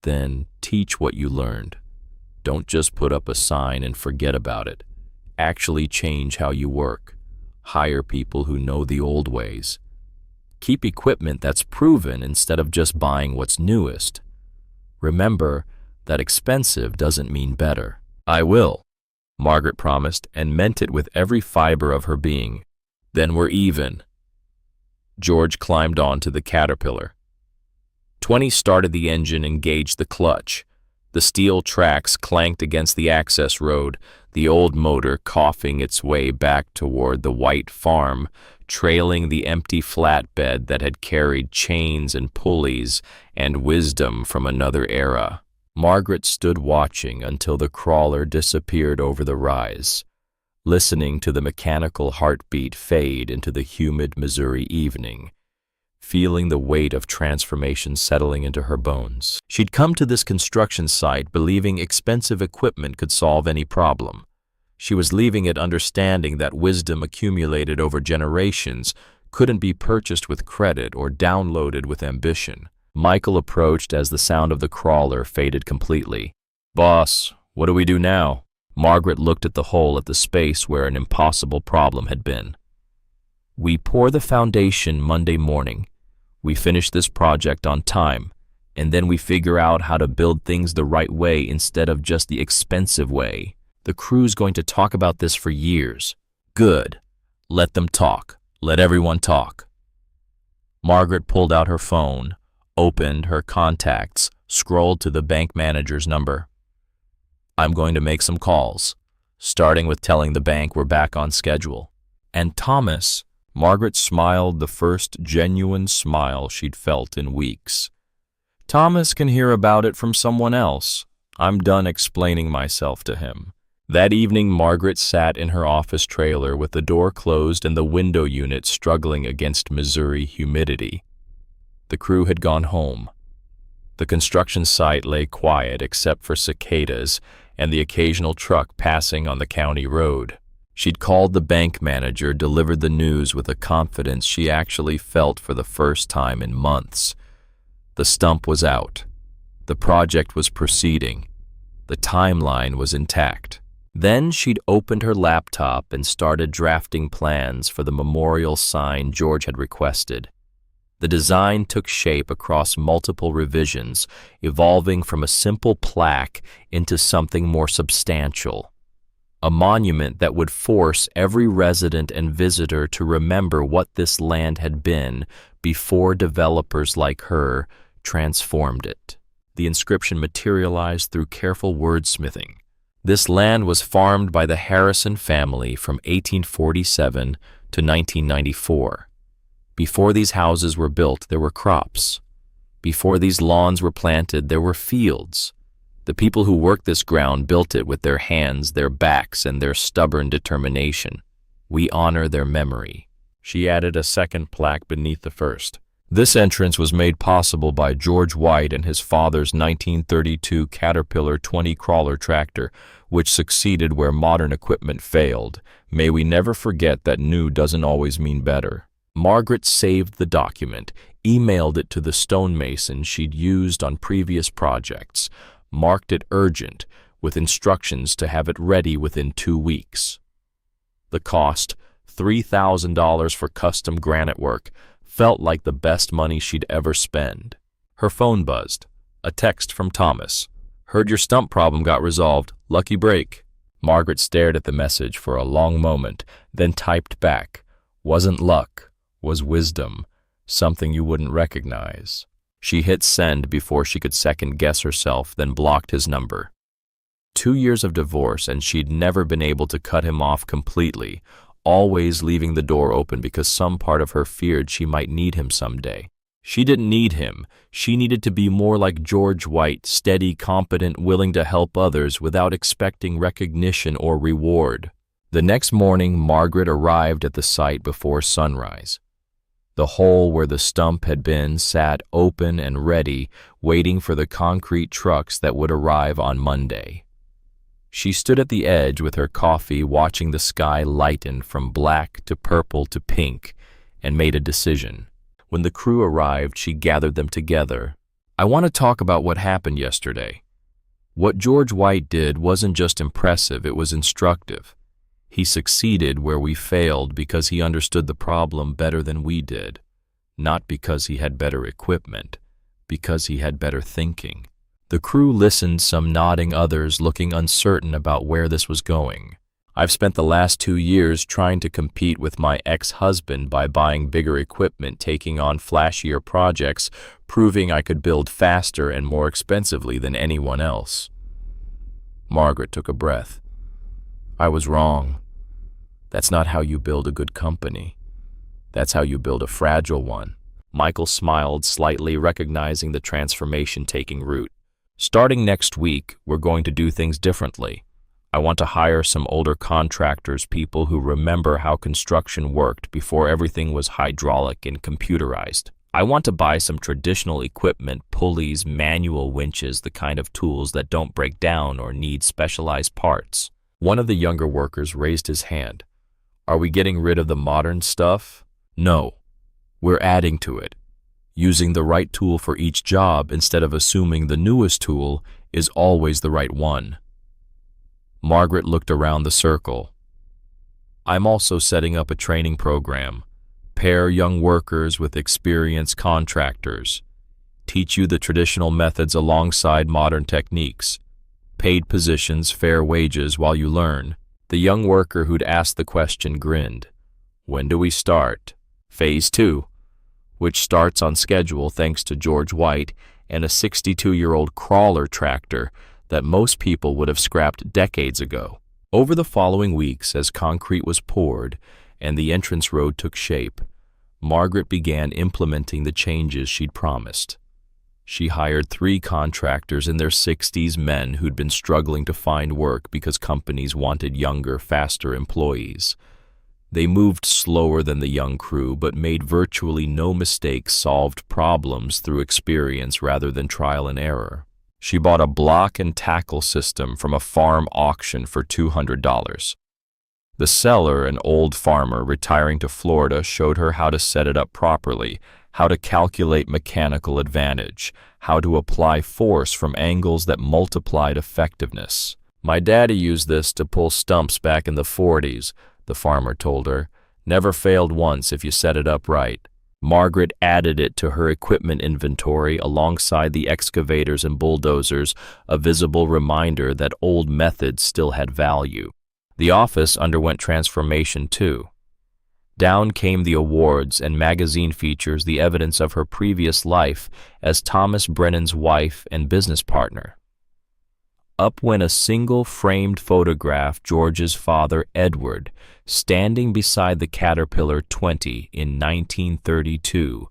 "Then teach what you learned. Don't just put up a sign and forget about it. Actually change how you work. Hire people who know the old ways. Keep equipment that's proven instead of just buying what's newest. Remember that expensive doesn't mean better." "I will," Margaret promised, and meant it with every fiber of her being. "Then we're even." George climbed onto the Caterpillar. 20 started the engine and engaged the clutch. The steel tracks clanked against the access road, the old motor coughing its way back toward the white farm, trailing the empty flatbed that had carried chains and pulleys and wisdom from another era. Margaret stood watching until the crawler disappeared over the rise, listening to the mechanical heartbeat fade into the humid Missouri evening, feeling the weight of transformation settling into her bones. She'd come to this construction site believing expensive equipment could solve any problem. She was leaving it understanding that wisdom accumulated over generations couldn't be purchased with credit or downloaded with ambition. Michael approached as the sound of the crawler faded completely. "Boss, what do we do now?" Margaret looked at the hole at the space where an impossible problem had been. "We pour the foundation Monday morning. We finish this project on time, and then we figure out how to build things the right way instead of just the expensive way. The crew's going to talk about this for years." "Good. Let them talk. Let everyone talk." Margaret pulled out her phone, opened her contacts, scrolled to the bank manager's number. "I'm going to make some calls, starting with telling the bank we're back on schedule. And Thomas," Margaret smiled the first genuine smile she'd felt in weeks. "Thomas can hear about it from someone else. I'm done explaining myself to him." That evening, Margaret sat in her office trailer with the door closed and the window unit struggling against Missouri humidity. The crew had gone home. The construction site lay quiet except for cicadas and the occasional truck passing on the county road. She'd called the bank manager, delivered the news with a confidence she actually felt for the first time in months. The stump was out. The project was proceeding. The timeline was intact. Then she'd opened her laptop and started drafting plans for the memorial sign George had requested. The design took shape across multiple revisions, evolving from a simple plaque into something more substantial. A monument that would force every resident and visitor to remember what this land had been before developers like her transformed it. The inscription materialized through careful wordsmithing. This land was farmed by the Harrison family from 1847 to 1994. Before these houses were built, there were crops. Before these lawns were planted, there were fields. The people who worked this ground built it with their hands, their backs, and their stubborn determination. We honor their memory. She added a second plaque beneath the first. This entrance was made possible by George White and his father's 1932 Caterpillar 20 crawler tractor, which succeeded where modern equipment failed. May we never forget that new doesn't always mean better. Margaret saved the document, emailed it to the stonemason she'd used on previous projects. marked it urgent, with instructions to have it ready within 2 weeks. The cost, $3,000 for custom granite work, felt like the best money she'd ever spend. Her phone buzzed. A text from Thomas. "Heard your stump problem got resolved. Lucky break." Margaret stared at the message for a long moment, then typed back. "Wasn't luck, was wisdom, something you wouldn't recognize." She hit send before she could second-guess herself, then blocked his number. 2 years of divorce, and she'd never been able to cut him off completely, always leaving the door open because some part of her feared she might need him someday. She didn't need him. She needed to be more like George White, steady, competent, willing to help others without expecting recognition or reward. The next morning, Margaret arrived at the site before sunrise. The hole where the stump had been sat open and ready, waiting for the concrete trucks that would arrive on Monday. She stood at the edge with her coffee, watching the sky lighten from black to purple to pink, and made a decision. When the crew arrived, she gathered them together. "I want to talk about what happened yesterday. What George White did wasn't just impressive, it was instructive. He succeeded where we failed because he understood the problem better than we did. Not because he had better equipment, because he had better thinking." The crew listened, some nodding, others looking uncertain about where this was going. "I've spent the last 2 years trying to compete with my ex-husband by buying bigger equipment, taking on flashier projects, proving I could build faster and more expensively than anyone else." Margaret took a breath. "I was wrong. That's not how you build a good company. That's how you build a fragile one." Michael smiled slightly, recognizing the transformation taking root. "Starting next week, we're going to do things differently. I want to hire some older contractors, people who remember how construction worked before everything was hydraulic and computerized. I want to buy some traditional equipment, pulleys, manual winches, the kind of tools that don't break down or need specialized parts." One of the younger workers raised his hand. "Are we getting rid of the modern stuff?" "No. We're adding to it, using the right tool for each job instead of assuming the newest tool is always the right one." Margaret looked around the circle. "I'm also setting up a training program. Pair young workers with experienced contractors. Teach you the traditional methods alongside modern techniques. Paid positions, fair wages while you learn." The young worker who'd asked the question grinned. "When do we start?" "Phase 2, which starts on schedule thanks to George White and a 62-year-old crawler tractor that most people would have scrapped decades ago." Over the following weeks, as concrete was poured and the entrance road took shape, Margaret began implementing the changes she'd promised. She hired 3 contractors in their 60s, men who'd been struggling to find work because companies wanted younger, faster employees. They moved slower than the young crew, but made virtually no mistakes, solved problems through experience rather than trial and error. She bought a block and tackle system from a farm auction for $200. The seller, an old farmer retiring to Florida, showed her how to set it up properly, how to calculate mechanical advantage, how to apply force from angles that multiplied effectiveness. "My daddy used this to pull stumps back in the 40s, the farmer told her. "Never failed once if you set it up right." Margaret added it to her equipment inventory alongside the excavators and bulldozers, a visible reminder that old methods still had value. The office underwent transformation too. Down came the awards and magazine features, the evidence of her previous life as Thomas Brennan's wife and business partner. Up went a single framed photograph, George's father, Edward, standing beside the Caterpillar 20 in 1932,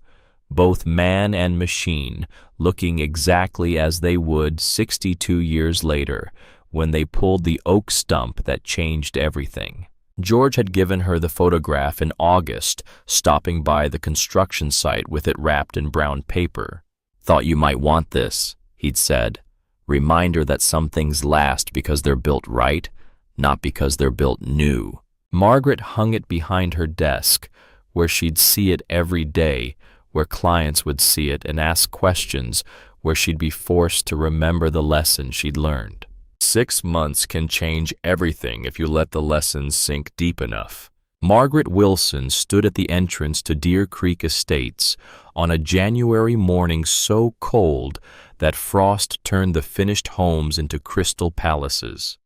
both man and machine looking exactly as they would 62 years later when they pulled the oak stump that changed everything. George had given her the photograph in August, stopping by the construction site with it wrapped in brown paper. "Thought you might want this," he'd said. "Reminder that some things last because they're built right, not because they're built new." Margaret hung it behind her desk, where she'd see it every day, where clients would see it and ask questions, where she'd be forced to remember the lesson she'd learned. 6 months can change everything if you let the lessons sink deep enough. Margaret Wilson stood at the entrance to Deer Creek Estates on a January morning so cold that frost turned the finished homes into crystal palaces.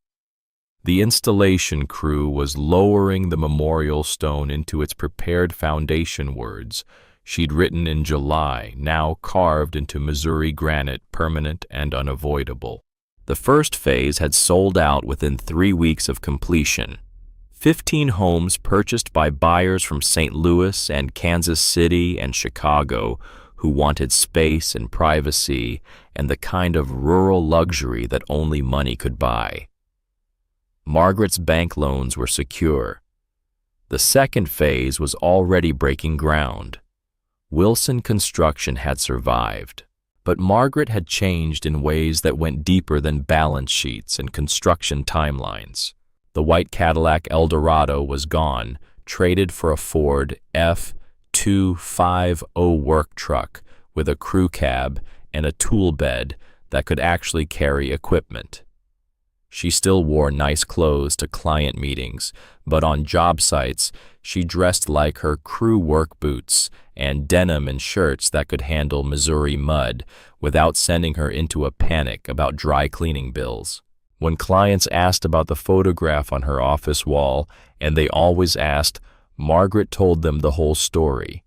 The installation crew was lowering the memorial stone into its prepared foundation words she'd written in July, now carved into Missouri granite, permanent and unavoidable. The first phase had sold out within 3 weeks of completion. 15 homes purchased by buyers from St. Louis and Kansas City and Chicago who wanted space and privacy and the kind of rural luxury that only money could buy. Margaret's bank loans were secure. The second phase was already breaking ground. Wilson Construction had survived, but Margaret had changed in ways that went deeper than balance sheets and construction timelines. The white Cadillac Eldorado was gone, traded for a Ford F-250 work truck with a crew cab and a tool bed that could actually carry equipment. She still wore nice clothes to client meetings, but on job sites, she dressed like her crew work boots and denim and shirts that could handle Missouri mud without sending her into a panic about dry cleaning bills. When clients asked about the photograph on her office wall, and they always asked, Margaret told them the whole story.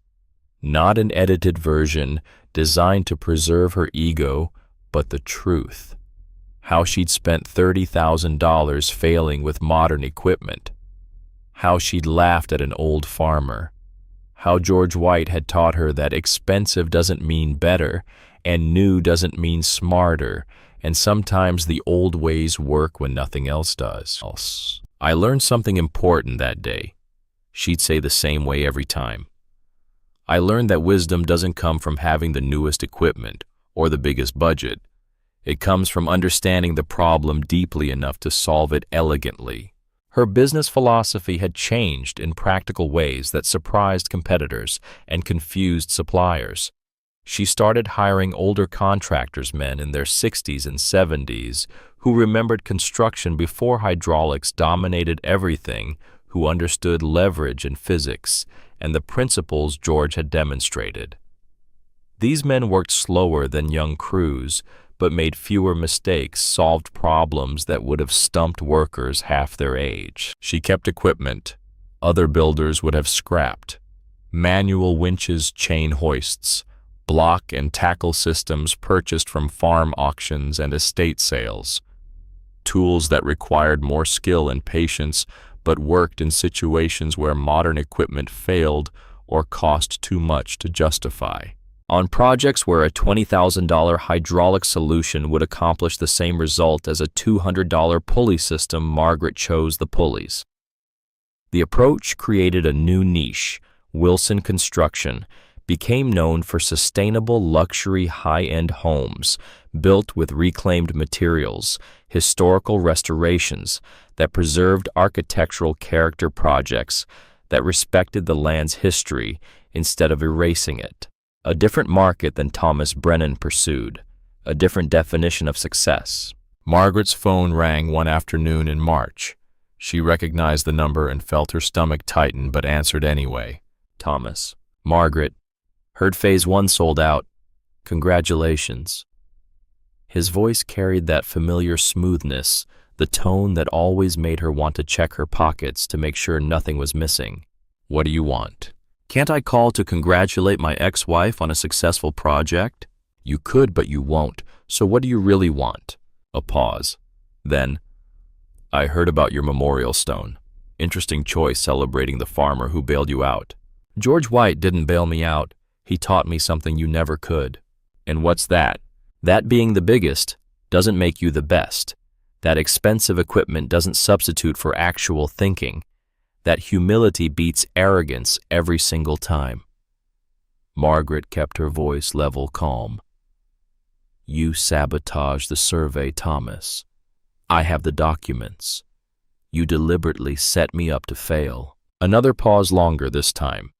Not an edited version designed to preserve her ego, but the truth. How she'd spent $30,000 failing with modern equipment. How she'd laughed at an old farmer. How George White had taught her that expensive doesn't mean better, and new doesn't mean smarter, and sometimes the old ways work when nothing else does. I learned something important that day. She'd say the same way every time. I learned that wisdom doesn't come from having the newest equipment or the biggest budget. It comes from understanding the problem deeply enough to solve it elegantly. Her business philosophy had changed in practical ways that surprised competitors and confused suppliers. She started hiring older contractors, men in their 60s and 70s, who remembered construction before hydraulics dominated everything, who understood leverage and physics and the principles George had demonstrated. These men worked slower than young crews, but made fewer mistakes, solved problems that would have stumped workers half their age. She kept equipment other builders would have scrapped. Manual winches, chain hoists, block and tackle systems purchased from farm auctions and estate sales. Tools that required more skill and patience but worked in situations where modern equipment failed or cost too much to justify. On projects where a $20,000 hydraulic solution would accomplish the same result as a $200 pulley system, Margaret chose the pulleys. The approach created a new niche. Wilson Construction became known for sustainable luxury high-end homes built with reclaimed materials, historical restorations that preserved architectural character, projects that respected the land's history instead of erasing it. A different market than Thomas Brennan pursued, a different definition of success. Margaret's phone rang one afternoon in March. She recognized the number and felt her stomach tighten but answered anyway. Thomas. Margaret. Heard Phase 1 sold out. Congratulations. His voice carried that familiar smoothness, the tone that always made her want to check her pockets to make sure nothing was missing. What do you want? Can't I call to congratulate my ex-wife on a successful project? You could, but you won't. So what do you really want? A pause. Then, I heard about your memorial stone. Interesting choice celebrating the farmer who bailed you out. George White didn't bail me out. He taught me something you never could. And what's that? That being the biggest doesn't make you the best. That expensive equipment doesn't substitute for actual thinking. That humility beats arrogance every single time. Margaret kept her voice level, calm. You sabotaged the survey, Thomas. I have the documents. You deliberately set me up to fail. Another pause, longer this time.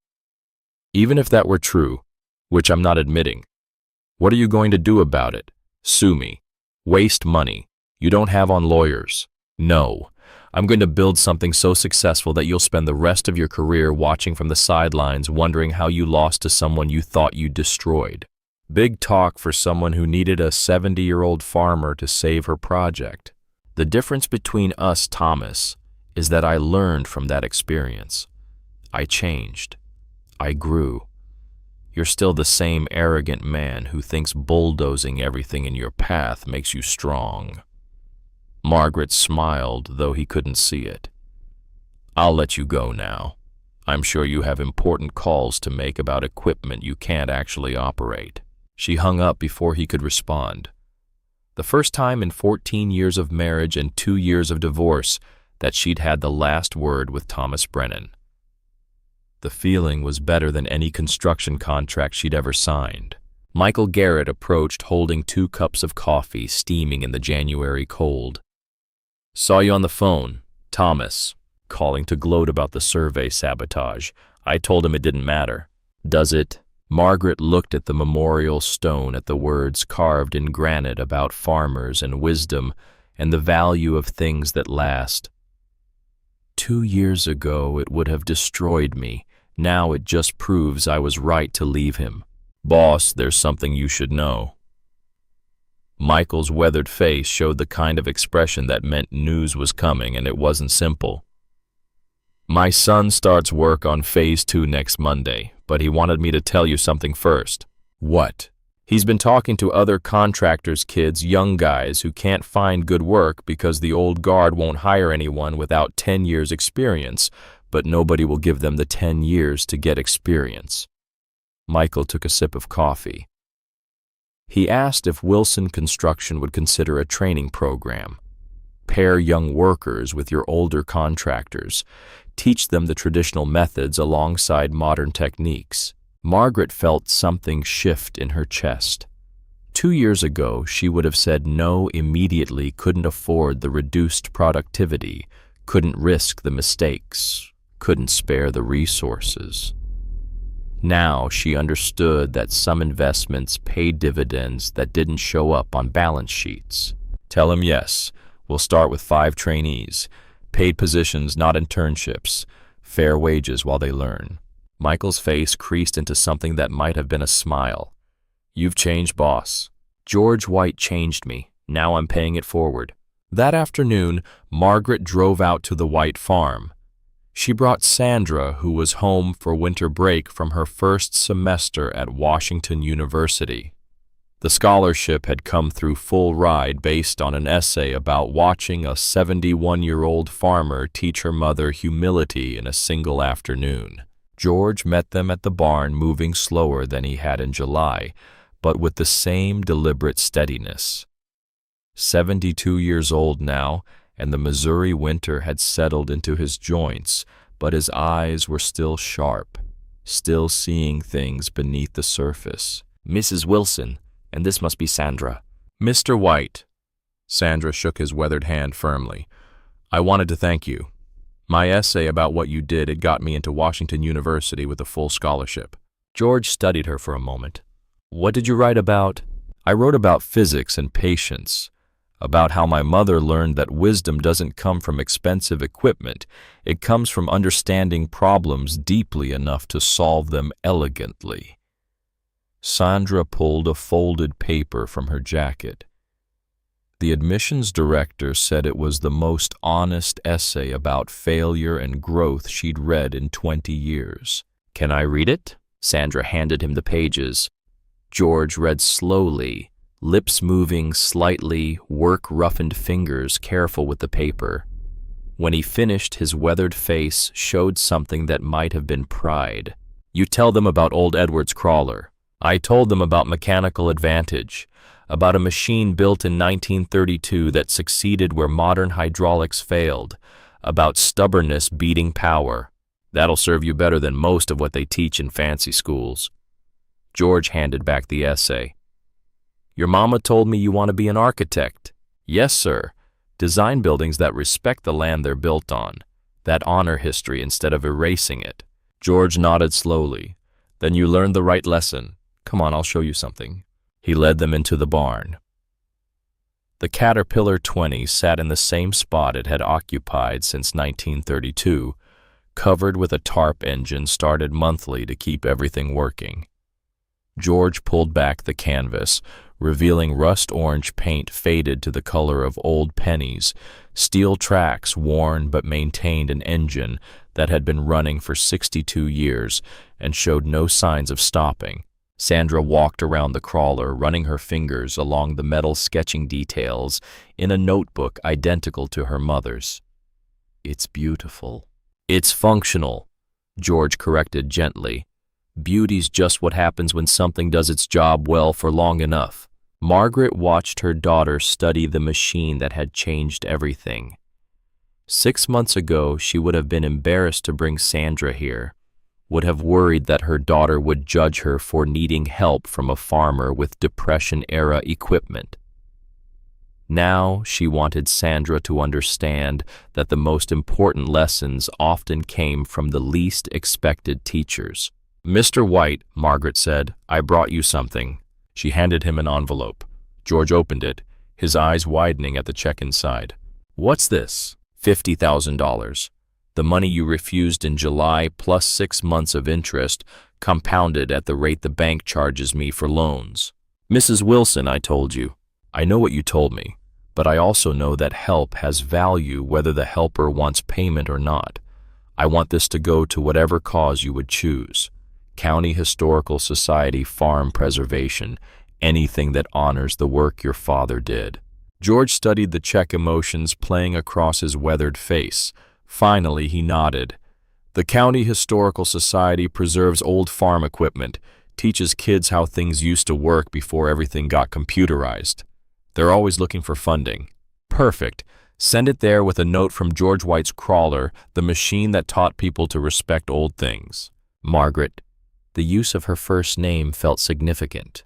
Even if that were true, which I'm not admitting, What are you going to do about it? Sue me. Waste money. You don't have on lawyers. No. I'm going to build something so successful that you'll spend the rest of your career watching from the sidelines wondering how you lost to someone you thought you destroyed. Big talk for someone who needed a 70-year-old farmer to save her project. The difference between us, Thomas, is that I learned from that experience. I changed. I grew. You're still the same arrogant man who thinks bulldozing everything in your path makes you strong. Margaret smiled, though he couldn't see it. I'll let you go now. I'm sure you have important calls to make about equipment you can't actually operate. She hung up before he could respond. The first time in 14 years of marriage and 2 years of divorce that she'd had the last word with Thomas Brennan. The feeling was better than any construction contract she'd ever signed. Michael Garrett approached holding 2 cups of coffee steaming in the January cold. Saw you on the phone, Thomas, calling to gloat about the survey sabotage. I told him it didn't matter. Does it? Margaret looked at the memorial stone at the words carved in granite about farmers and wisdom and the value of things that last. 2 years ago it would have destroyed me. Now it just proves I was right to leave him. Boss, there's something you should know. Michael's weathered face showed the kind of expression that meant news was coming, and it wasn't simple. My son starts work on Phase 2 next Monday, but he wanted me to tell you something first. What? He's been talking to other contractors' kids, young guys who can't find good work because the old guard won't hire anyone without 10 years experience, but nobody will give them the 10 years to get experience. Michael took a sip of coffee. He asked if Wilson Construction would consider a training program. Pair young workers with your older contractors. Teach them the traditional methods alongside modern techniques. Margaret felt something shift in her chest. 2 years ago, she would have said no immediately, couldn't afford the reduced productivity, couldn't risk the mistakes, couldn't spare the resources. Now she understood that some investments paid dividends that didn't show up on balance sheets. Tell him yes. We'll start with 5 trainees. Paid positions, not internships. Fair wages while they learn. Michael's face creased into something that might have been a smile. You've changed, boss. George White changed me. Now I'm paying it forward. That afternoon, Margaret drove out to the White farm. She brought Sandra, who was home for winter break from her first semester at Washington University. The scholarship had come through full ride based on an essay about watching a 71-year-old farmer teach her mother humility in a single afternoon. George met them at the barn, moving slower than he had in July, but with the same deliberate steadiness. 72 years old now, and the Missouri winter had settled into his joints, but his eyes were still sharp, still seeing things beneath the surface. Mrs. Wilson, and this must be Sandra. Mr. White. Sandra shook his weathered hand firmly. I wanted to thank you. My essay about what you did had got me into Washington University with a full scholarship. George studied her for a moment. What did you write about? I wrote about physics and patience. About how my mother learned that wisdom doesn't come from expensive equipment. It comes from understanding problems deeply enough to solve them elegantly. Sandra pulled a folded paper from her jacket. The admissions director said it was the most honest essay about failure and growth she'd read in 20 years. Can I read it? Sandra handed him the pages. George read slowly, lips moving slightly, work-roughened fingers careful with the paper. When he finished, his weathered face showed something that might have been pride. You tell them about old Edwards' crawler. I told them about mechanical advantage, about a machine built in 1932 that succeeded where modern hydraulics failed, about stubbornness beating power. That'll serve you better than most of what they teach in fancy schools. George handed back the essay. Your mama told me you want to be an architect. Yes, sir. Design buildings that respect the land they're built on, that honor history instead of erasing it. George nodded slowly. Then you learned the right lesson. Come on, I'll show you something. He led them into the barn. The Caterpillar 20 sat in the same spot it had occupied since 1932, covered with a tarp engine started monthly to keep everything working. George pulled back the canvas, revealing rust-orange paint faded to the color of old pennies, steel tracks worn but maintained an engine that had been running for 62 years and showed no signs of stopping. Sandra walked around the crawler, running her fingers along the metal sketching details in a notebook identical to her mother's. "It's beautiful." "It's functional," George corrected gently. "Beauty's just what happens when something does its job well for long enough." Margaret watched her daughter study the machine that had changed everything. 6 months ago, she would have been embarrassed to bring Sandra here, would have worried that her daughter would judge her for needing help from a farmer with Depression-era equipment. Now she wanted Sandra to understand that the most important lessons often came from the least expected teachers. "Mr. White," Margaret said, "I brought you something." She handed him an envelope. George opened it, his eyes widening at the check inside. "What's this?" $50,000. The money you refused in July plus 6 months of interest, compounded at the rate the bank charges me for loans. "Mrs. Wilson, I told you." "I know what you told me, but I also know that help has value whether the helper wants payment or not. I want this to go to whatever cause you would choose. County Historical Society Farm Preservation, anything that honors the work your father did." George studied the check, emotions playing across his weathered face. Finally, he nodded. "The County Historical Society preserves old farm equipment, teaches kids how things used to work before everything got computerized. They're always looking for funding." "Perfect. Send it there with a note from George White's crawler, the machine that taught people to respect old things." Margaret, the use of her first name felt significant.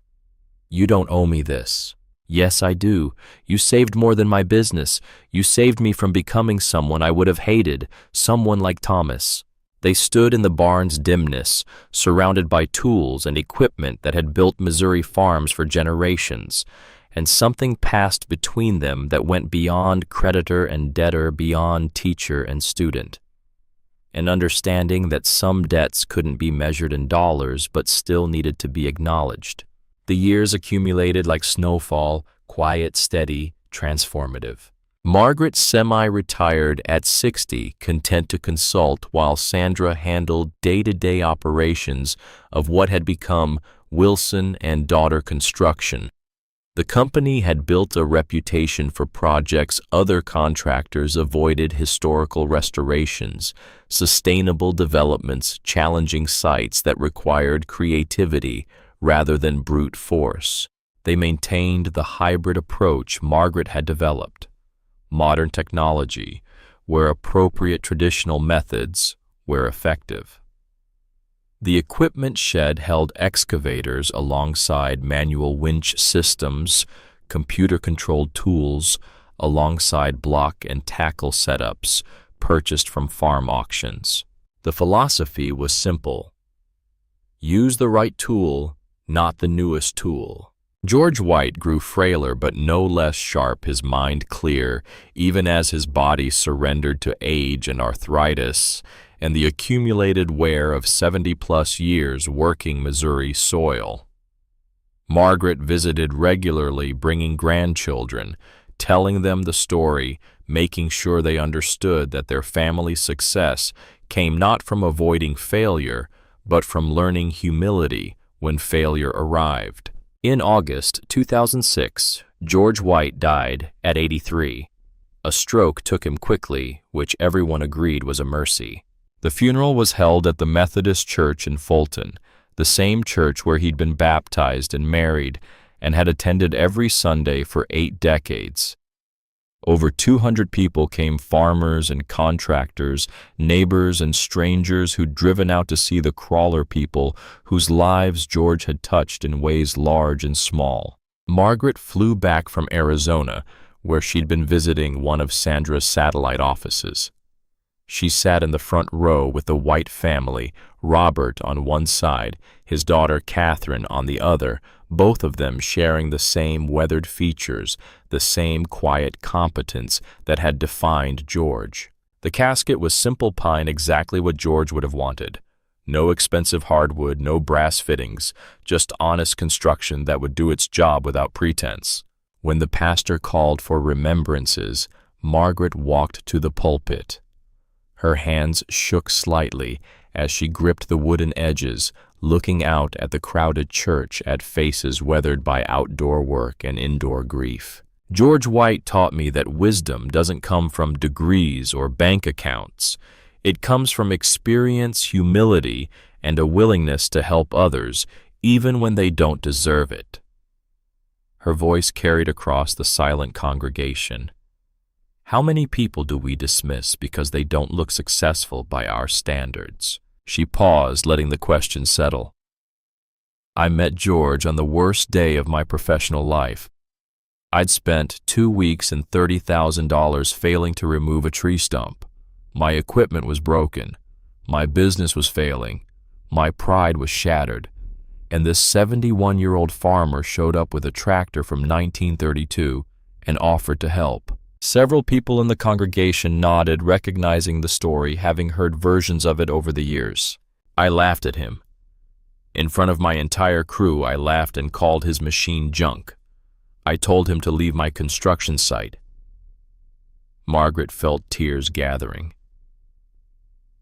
"You don't owe me this." "Yes, I do. You saved more than my business. You saved me from becoming someone I would have hated, someone like Thomas." They stood in the barn's dimness, surrounded by tools and equipment that had built Missouri farms for generations, and something passed between them that went beyond creditor and debtor, beyond teacher and student. An understanding that some debts couldn't be measured in dollars but still needed to be acknowledged. The years accumulated like snowfall, quiet, steady, transformative. Margaret semi-retired at 60, content to consult while Sandra handled day-to-day operations of what had become Wilson and Daughter Construction. The company had built a reputation for projects other contractors avoided: historical restorations, sustainable developments, challenging sites that required creativity rather than brute force. They maintained the hybrid approach Margaret had developed: modern technology, where appropriate, traditional methods, where effective. The equipment shed held excavators alongside manual winch systems, computer-controlled tools, alongside block and tackle setups purchased from farm auctions. The philosophy was simple: use the right tool, not the newest tool. George White grew frailer but no less sharp, his mind clear, even as his body surrendered to age and arthritis and the accumulated wear of 70-plus years working Missouri soil. Margaret visited regularly, bringing grandchildren, telling them the story, making sure they understood that their family's success came not from avoiding failure, but from learning humility when failure arrived. In August 2006, George White died at 83. A stroke took him quickly, which everyone agreed was a mercy. The funeral was held at the Methodist Church in Fulton, the same church where he'd been baptized and married and had attended every Sunday for 8 decades. Over 200 people came: farmers and contractors, neighbors and strangers who'd driven out to see the crawler people whose lives George had touched in ways large and small. Margaret flew back from Arizona, where she'd been visiting one of Sandra's satellite offices. She sat in the front row with the White family, Robert on one side, his daughter Catherine on the other, both of them sharing the same weathered features, the same quiet competence that had defined George. The casket was simple pine, exactly what George would have wanted. No expensive hardwood, no brass fittings, just honest construction that would do its job without pretense. When the pastor called for remembrances, Margaret walked to the pulpit. Her hands shook slightly as she gripped the wooden edges, looking out at the crowded church, at faces weathered by outdoor work and indoor grief. George White taught me that wisdom doesn't come from degrees or bank accounts. It comes from experience, humility, and a willingness to help others, even when they don't deserve it. Her voice carried across the silent congregation. How many people do we dismiss because they don't look successful by our standards? She paused, letting the question settle. I met George on the worst day of my professional life. I'd spent 2 weeks and $30,000 failing to remove a tree stump. My equipment was broken. My business was failing. My pride was shattered. And this 71-year-old farmer showed up with a tractor from 1932 and offered to help. Several people in the congregation nodded, recognizing the story, having heard versions of it over the years. I laughed at him. In front of my entire crew, I laughed and called his machine junk. I told him to leave my construction site. Margaret felt tears gathering.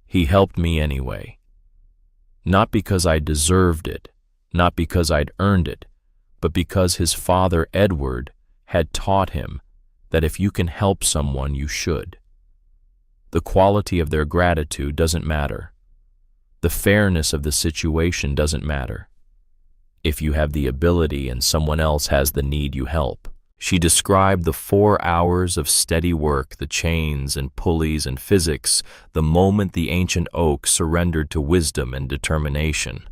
He helped me anyway. Not because I deserved it, not because I'd earned it, but because his father, Edward, had taught him that if you can help someone, you should. The quality of their gratitude doesn't matter. The fairness of the situation doesn't matter. If you have the ability and someone else has the need, you help. She described the 4 hours of steady work, the chains and pulleys and physics, the moment the ancient oak surrendered to wisdom and determination.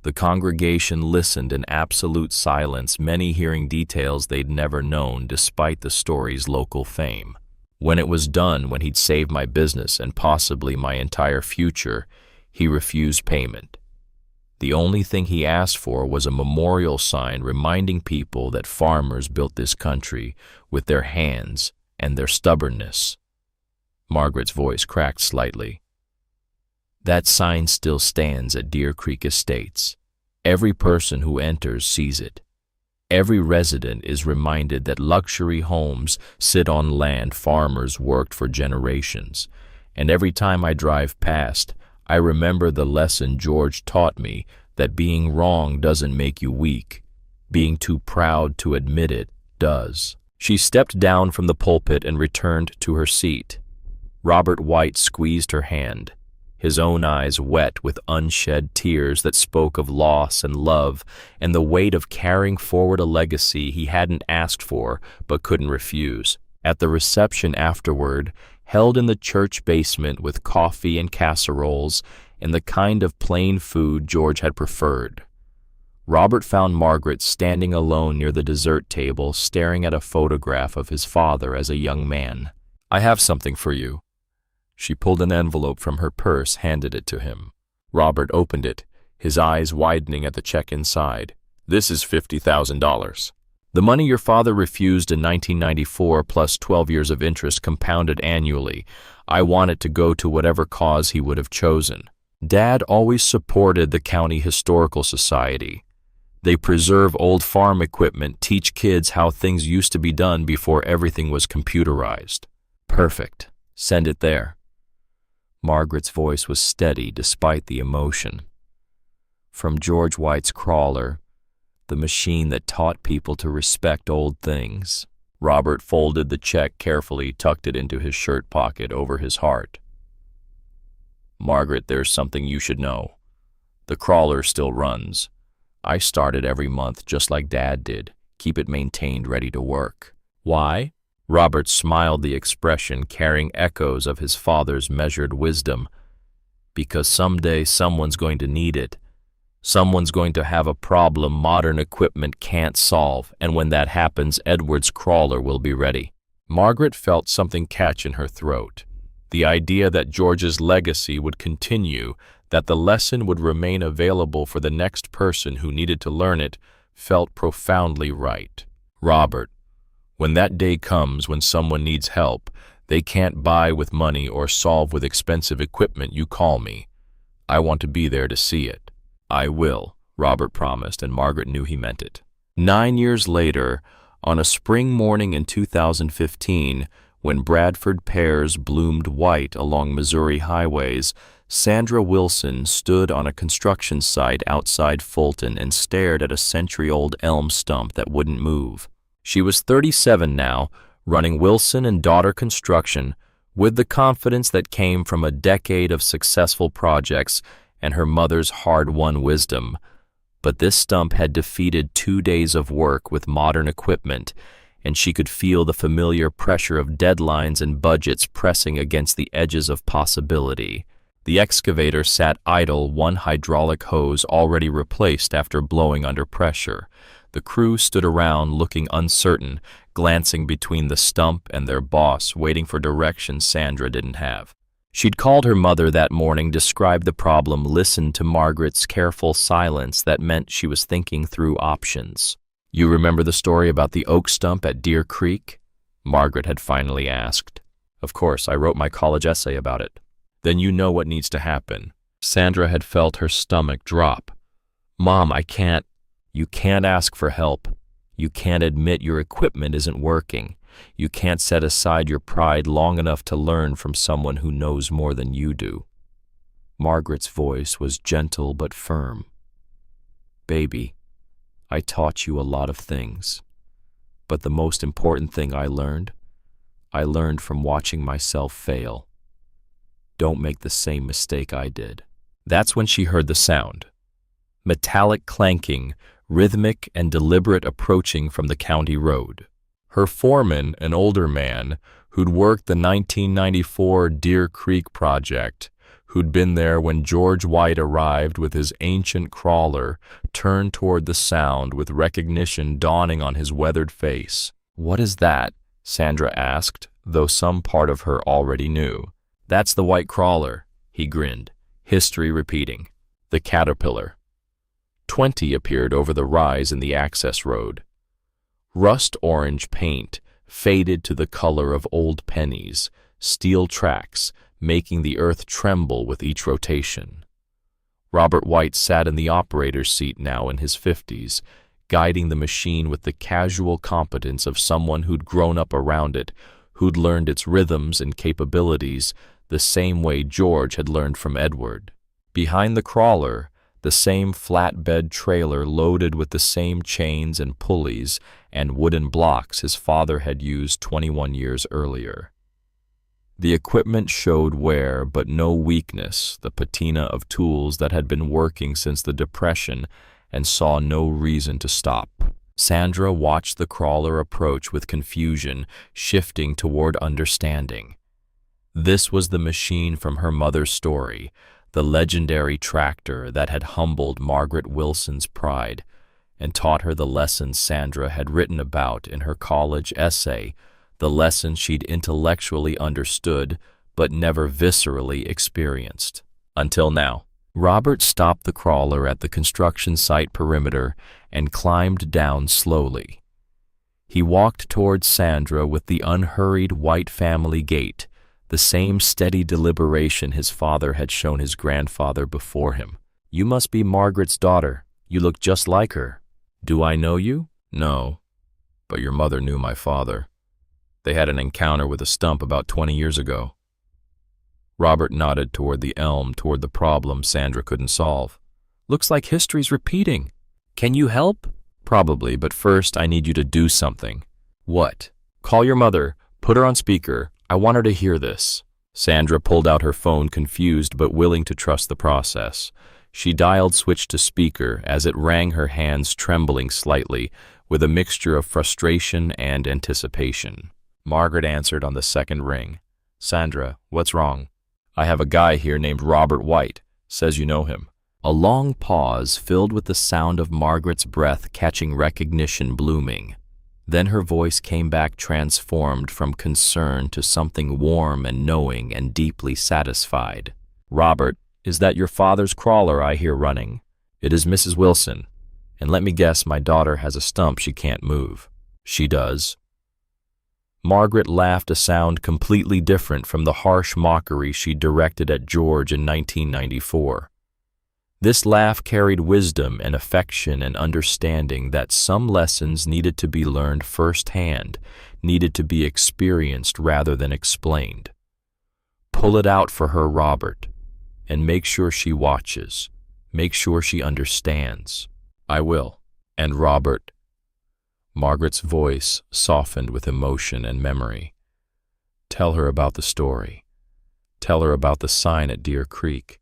The congregation listened in absolute silence, many hearing details they'd never known despite the story's local fame. When it was done, when he'd saved my business and possibly my entire future, he refused payment. The only thing he asked for was a memorial sign reminding people that farmers built this country with their hands and their stubbornness. Margaret's voice cracked slightly. That sign still stands at Deer Creek Estates. Every person who enters sees it. Every resident is reminded that luxury homes sit on land farmers worked for generations. And every time I drive past, I remember the lesson George taught me, that being wrong doesn't make you weak. Being too proud to admit it does. She stepped down from the pulpit and returned to her seat. Robert White squeezed her hand, his own eyes wet with unshed tears that spoke of loss and love and the weight of carrying forward a legacy he hadn't asked for but couldn't refuse. At the reception afterward, held in the church basement with coffee and casseroles and the kind of plain food George had preferred, Robert found Margaret standing alone near the dessert table, staring at a photograph of his father as a young man. "I have something for you." She pulled an envelope from her purse, handed it to him. Robert opened it, his eyes widening at the check inside. "This is $50,000. The money your father refused in 1994 plus 12 years of interest compounded annually. I want it to go to whatever cause he would have chosen. Dad always supported the County Historical Society. They preserve old farm equipment, teach kids how things used to be done before everything was computerized." "Perfect. Send it there." Margaret's voice was steady despite the emotion. From George White's crawler, the machine that taught people to respect old things. Robert folded the check carefully, tucked it into his shirt pocket over his heart. "Margaret, there's something you should know. The crawler still runs. I start it every month just like Dad did, keep it maintained, ready to work." "Why?" Robert smiled, the expression carrying echoes of his father's measured wisdom. "Because someday someone's going to need it. Someone's going to have a problem modern equipment can't solve, and when that happens, Edward's crawler will be ready." Margaret felt something catch in her throat. The idea that George's legacy would continue, that the lesson would remain available for the next person who needed to learn it, felt profoundly right. Robert, when that day comes when someone needs help, they can't buy with money or solve with expensive equipment, you call me. I want to be there to see it. I will, Robert promised, and Margaret knew he meant it. 9 years later, on a spring morning in 2015, when Bradford pears bloomed white along Missouri highways, Sandra Wilson stood on a construction site outside Fulton and stared at a century-old elm stump that wouldn't move. She was 37 now, running Wilson and Daughter Construction with the confidence that came from a decade of successful projects and her mother's hard-won wisdom. But this stump had defeated 2 days of work with modern equipment, and she could feel the familiar pressure of deadlines and budgets pressing against the edges of possibility. The excavator sat idle, one hydraulic hose already replaced after blowing under pressure. The crew stood around looking uncertain, glancing between the stump and their boss, waiting for direction Sandra didn't have. She'd called her mother that morning, described the problem, listened to Margaret's careful silence that meant she was thinking through options. "You remember the story about the oak stump at Deer Creek?" Margaret had finally asked. "Of course, I wrote my college essay about it." "Then you know what needs to happen." Sandra had felt her stomach drop. "Mom, I can't." "You can't ask for help. You can't admit your equipment isn't working. You can't set aside your pride long enough to learn from someone who knows more than you do." Margaret's voice was gentle but firm. "Baby, I taught you a lot of things, but the most important thing I learned from watching myself fail. Don't make the same mistake I did." That's when she heard the sound. Metallic clanking, rhythmic and deliberate, approaching from the county road. Her foreman, an older man who'd worked the 1994 Deer Creek project, who'd been there when George White arrived with his ancient crawler, turned toward the sound with recognition dawning on his weathered face. "What is that?" Sandra asked, though some part of her already knew. "That's the white crawler," he grinned, history repeating. "The Caterpillar." 20 appeared over the rise in the access road. Rust-orange paint faded to the color of old pennies, steel tracks making the earth tremble with each rotation. Robert White sat in the operator's seat now, in his 50s, guiding the machine with the casual competence of someone who'd grown up around it, who'd learned its rhythms and capabilities the same way George had learned from Edward. Behind the crawler, the same flatbed trailer loaded with the same chains and pulleys and wooden blocks his father had used 21 years earlier. The equipment showed wear but no weakness, the patina of tools that had been working since the Depression and saw no reason to stop. Sandra watched the crawler approach with confusion, shifting toward understanding. This was the machine from her mother's story, the legendary tractor that had humbled Margaret Wilson's pride and taught her the lessons Sandra had written about in her college essay, the lessons she'd intellectually understood but never viscerally experienced. Until now. Robert stopped the crawler at the construction site perimeter and climbed down slowly. He walked toward Sandra with the unhurried white family gait, the same steady deliberation his father had shown his grandfather before him. "You must be Margaret's daughter. You look just like her." "Do I know you?" "No, but your mother knew my father. They had an encounter with a stump about 20 years ago." Robert nodded toward the elm, toward the problem Sandra couldn't solve. "Looks like history's repeating. Can you help?" "Probably, but first I need you to do something." "What?" "Call your mother. Put her on speaker. I want her to hear this." Sandra pulled out her phone, confused but willing to trust the process. She dialed switch to speaker as it rang, her hands trembling slightly with a mixture of frustration and anticipation. Margaret answered on the second ring. "Sandra, what's wrong?" "I have a guy here named Robert White. Says you know him." A long pause filled with the sound of Margaret's breath catching recognition blooming. Then her voice came back, transformed from concern to something warm and knowing and deeply satisfied. "Robert, is that your father's crawler I hear running?" "It is Mrs. Wilson. And let me guess, my daughter has a stump she can't move. She does. Margaret laughed, a sound completely different from the harsh mockery she directed at George in 1994. This laugh carried wisdom and affection and understanding that some lessons needed to be learned firsthand, needed to be experienced rather than explained. Pull it out for her, Robert, and make sure she watches. Make sure she understands. I will. And Robert. Margaret's voice softened with emotion and memory. Tell her about the story. Tell her about the sign at Deer Creek.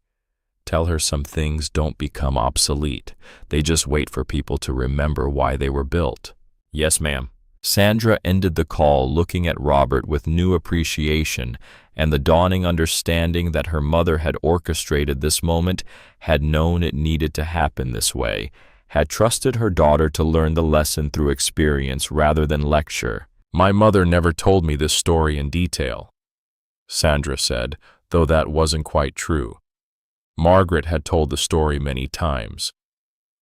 Tell her some things don't become obsolete. They just wait for people to remember why they were built. Yes, ma'am. Sandra ended the call looking at Robert with new appreciation and the dawning understanding that her mother had orchestrated this moment, had known it needed to happen this way, had trusted her daughter to learn the lesson through experience rather than lecture. My mother never told me this story in detail, Sandra said, though that wasn't quite true. Margaret had told the story many times.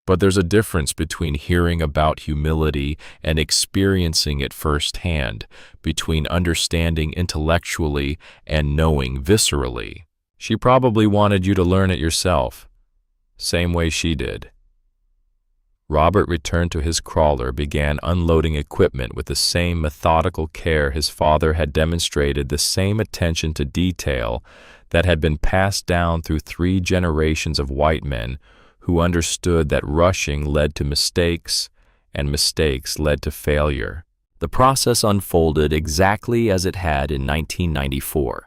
But there's a difference between hearing about humility and experiencing it firsthand, between understanding intellectually and knowing viscerally. She probably wanted you to learn it yourself, same way she did. Robert returned to his crawler, began unloading equipment with the same methodical care his father had demonstrated, the same attention to detail that had been passed down through 3 generations of white men who understood that rushing led to mistakes and mistakes led to failure. The process unfolded exactly as it had in 1994.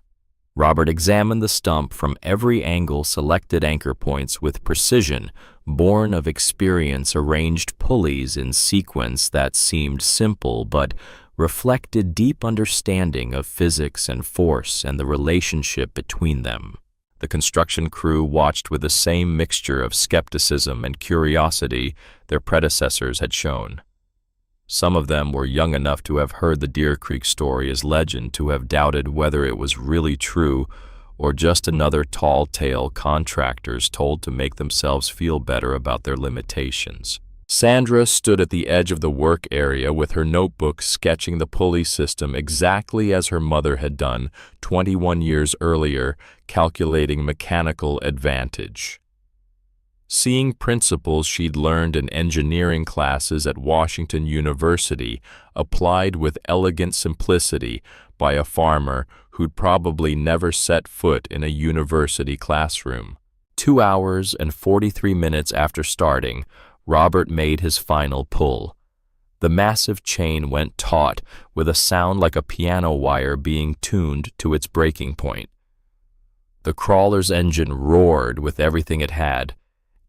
Robert examined the stump from every angle, selected anchor points with precision, born of experience, arranged pulleys in sequence that seemed simple but reflected deep understanding of physics and force and the relationship between them. The construction crew watched with the same mixture of skepticism and curiosity their predecessors had shown. Some of them were young enough to have heard the Deer Creek story as legend, to have doubted whether it was really true or just another tall tale contractors told to make themselves feel better about their limitations. Sandra stood at the edge of the work area with her notebook, sketching the pulley system exactly as her mother had done 21 years earlier, calculating mechanical advantage. Seeing principles she'd learned in engineering classes at Washington University applied with elegant simplicity by a farmer who'd probably never set foot in a university classroom. 2 hours and 43 minutes after starting, Robert made his final pull. The massive chain went taut with a sound like a piano wire being tuned to its breaking point. The crawler's engine roared with everything it had,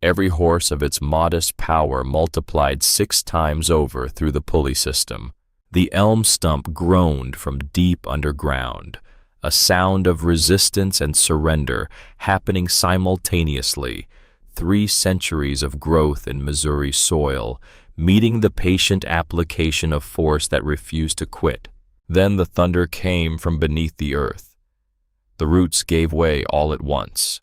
every horse of its modest power multiplied 6 times over through the pulley system. The elm stump groaned from deep underground, a sound of resistance and surrender happening simultaneously. 3 centuries of growth in Missouri soil, meeting the patient application of force that refused to quit. Then the thunder came from beneath the earth. The roots gave way all at once.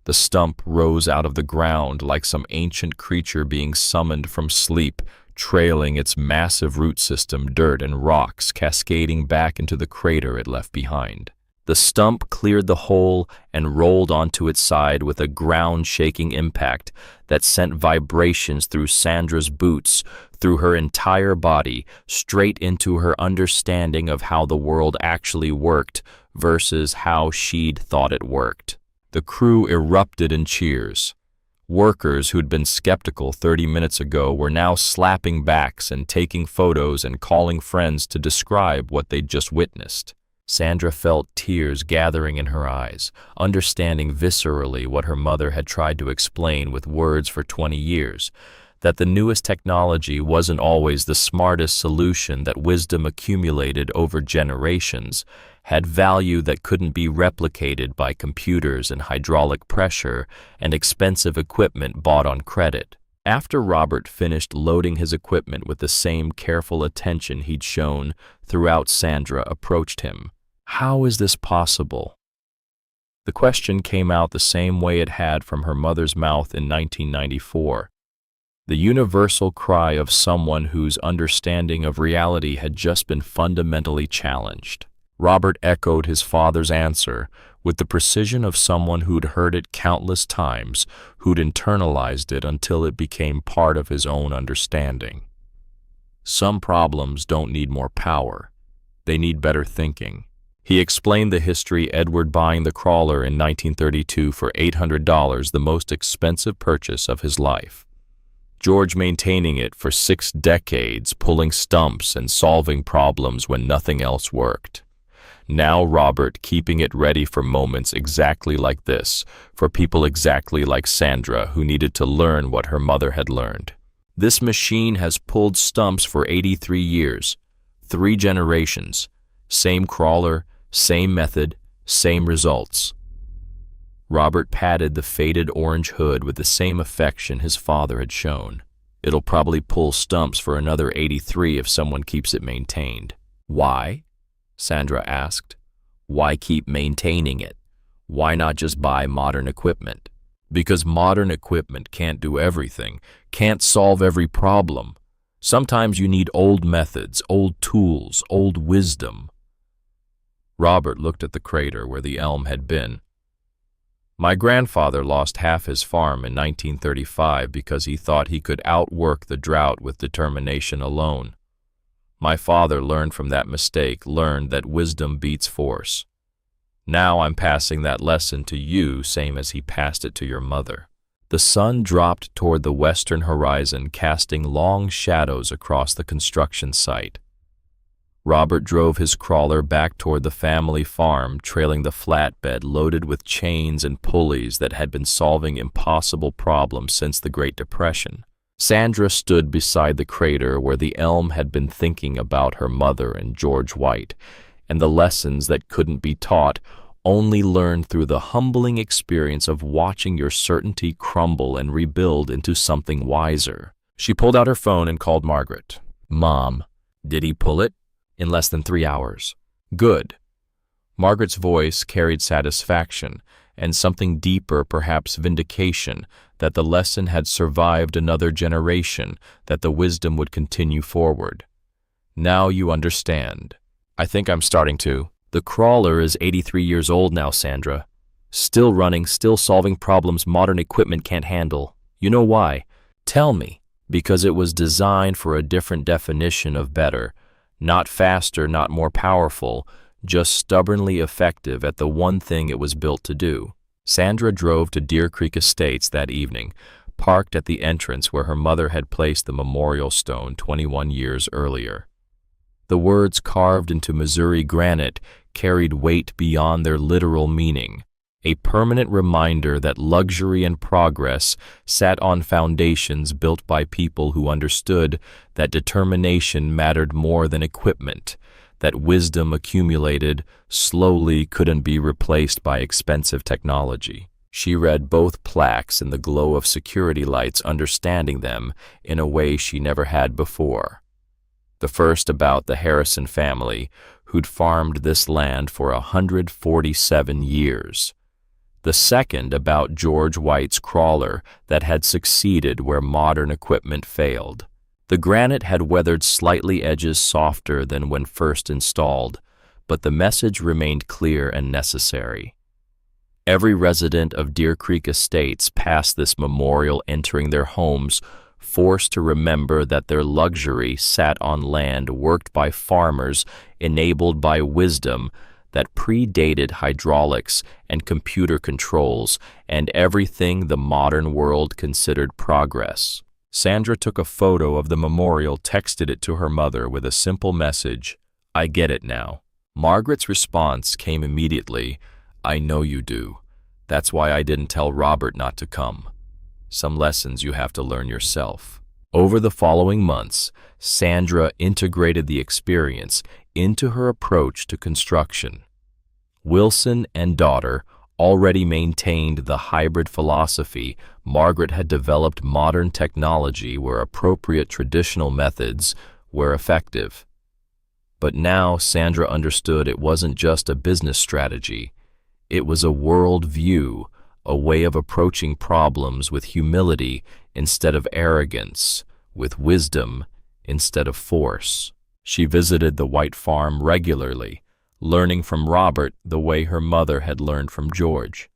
The stump rose out of the ground like some ancient creature being summoned from sleep, trailing its massive root system, dirt and rocks cascading back into the crater it left behind. The stump cleared the hole and rolled onto its side with a ground-shaking impact that sent vibrations through Sandra's boots, through her entire body, straight into her understanding of how the world actually worked versus how she'd thought it worked. The crew erupted in cheers. Workers who'd been skeptical 30 minutes ago were now slapping backs and taking photos and calling friends to describe what they'd just witnessed. Sandra felt tears gathering in her eyes, understanding viscerally what her mother had tried to explain with words for 20 years, that the newest technology wasn't always the smartest solution, that wisdom accumulated over generations had value that couldn't be replicated by computers and hydraulic pressure and expensive equipment bought on credit. After Robert finished loading his equipment with the same careful attention he'd shown throughout, Sandra approached him. How is this possible? The question came out the same way it had from her mother's mouth in 1994. the universal cry of someone whose understanding of reality had just been fundamentally challenged. Robert echoed his father's answer with the precision of someone who'd heard it countless times, who'd internalized it until it became part of his own understanding. Some problems don't need more power. They need better thinking. He explained the history: Edward buying the crawler in 1932 for $800, the most expensive purchase of his life. George maintaining it for 6 decades, pulling stumps and solving problems when nothing else worked. Now Robert keeping it ready for moments exactly like this, for people exactly like Sandra who needed to learn what her mother had learned. This machine has pulled stumps for 83 years, 3 generations, same crawler, same method, same results. Robert patted the faded orange hood with the same affection his father had shown. It'll probably pull stumps for another 83 if someone keeps it maintained. Why? Sandra asked. Why keep maintaining it? Why not just buy modern equipment? Because modern equipment can't do everything, can't solve every problem. Sometimes you need old methods, old tools, old wisdom. Robert looked at the crater where the elm had been. My grandfather lost half his farm in 1935 because he thought he could outwork the drought with determination alone. My father learned from that mistake, learned that wisdom beats force. Now I'm passing that lesson to you, same as he passed it to your mother. The sun dropped toward the western horizon, casting long shadows across the construction site. Robert drove his crawler back toward the family farm, trailing the flatbed loaded with chains and pulleys that had been solving impossible problems since the Great Depression. Sandra stood beside the crater where the elm had been, thinking about her mother and George White, and the lessons that couldn't be taught, only learned through the humbling experience of watching your certainty crumble and rebuild into something wiser. She pulled out her phone and called Margaret. Mom, did he pull it? In less than 3 hours. Good. Margaret's voice carried satisfaction and something deeper, perhaps vindication, that the lesson had survived another generation, that the wisdom would continue forward. Now you understand. I think I'm starting to. The crawler is 83 years old now, Sandra. Still running, still solving problems modern equipment can't handle. You know why? Tell me. Because it was designed for a different definition of better. Not faster, not more powerful, just stubbornly effective at the one thing it was built to do. Sandra drove to Deer Creek Estates that evening, parked at the entrance where her mother had placed the memorial stone 21 years earlier. The words carved into Missouri granite carried weight beyond their literal meaning, a permanent reminder that luxury and progress sat on foundations built by people who understood that determination mattered more than equipment, that wisdom accumulated slowly couldn't be replaced by expensive technology. She read both plaques in the glow of security lights, understanding them in a way she never had before. The first about the Harrison family, who'd farmed this land for 147 years. The second about George White's crawler that had succeeded where modern equipment failed. The granite had weathered slightly, edges softer than when first installed, but the message remained clear and necessary. Every resident of Deer Creek Estates passed this memorial, entering their homes, forced to remember that their luxury sat on land worked by farmers, enabled by wisdom that predated hydraulics and computer controls and everything the modern world considered progress. Sandra took a photo of the memorial, texted it to her mother with a simple message, "I get it now." Margaret's response came immediately, "I know you do. That's why I didn't tell Robert not to come. Some lessons you have to learn yourself." Over the following months, Sandra integrated the experience into her approach to construction. Wilson and daughter already maintained the hybrid philosophy. Margaret had developed modern technology where appropriate traditional methods were effective. But now Sandra understood it wasn't just a business strategy. It was a world view, a way of approaching problems with humility instead of arrogance, with wisdom instead of force. She visited the White farm regularly, learning from Robert the way her mother had learned from George: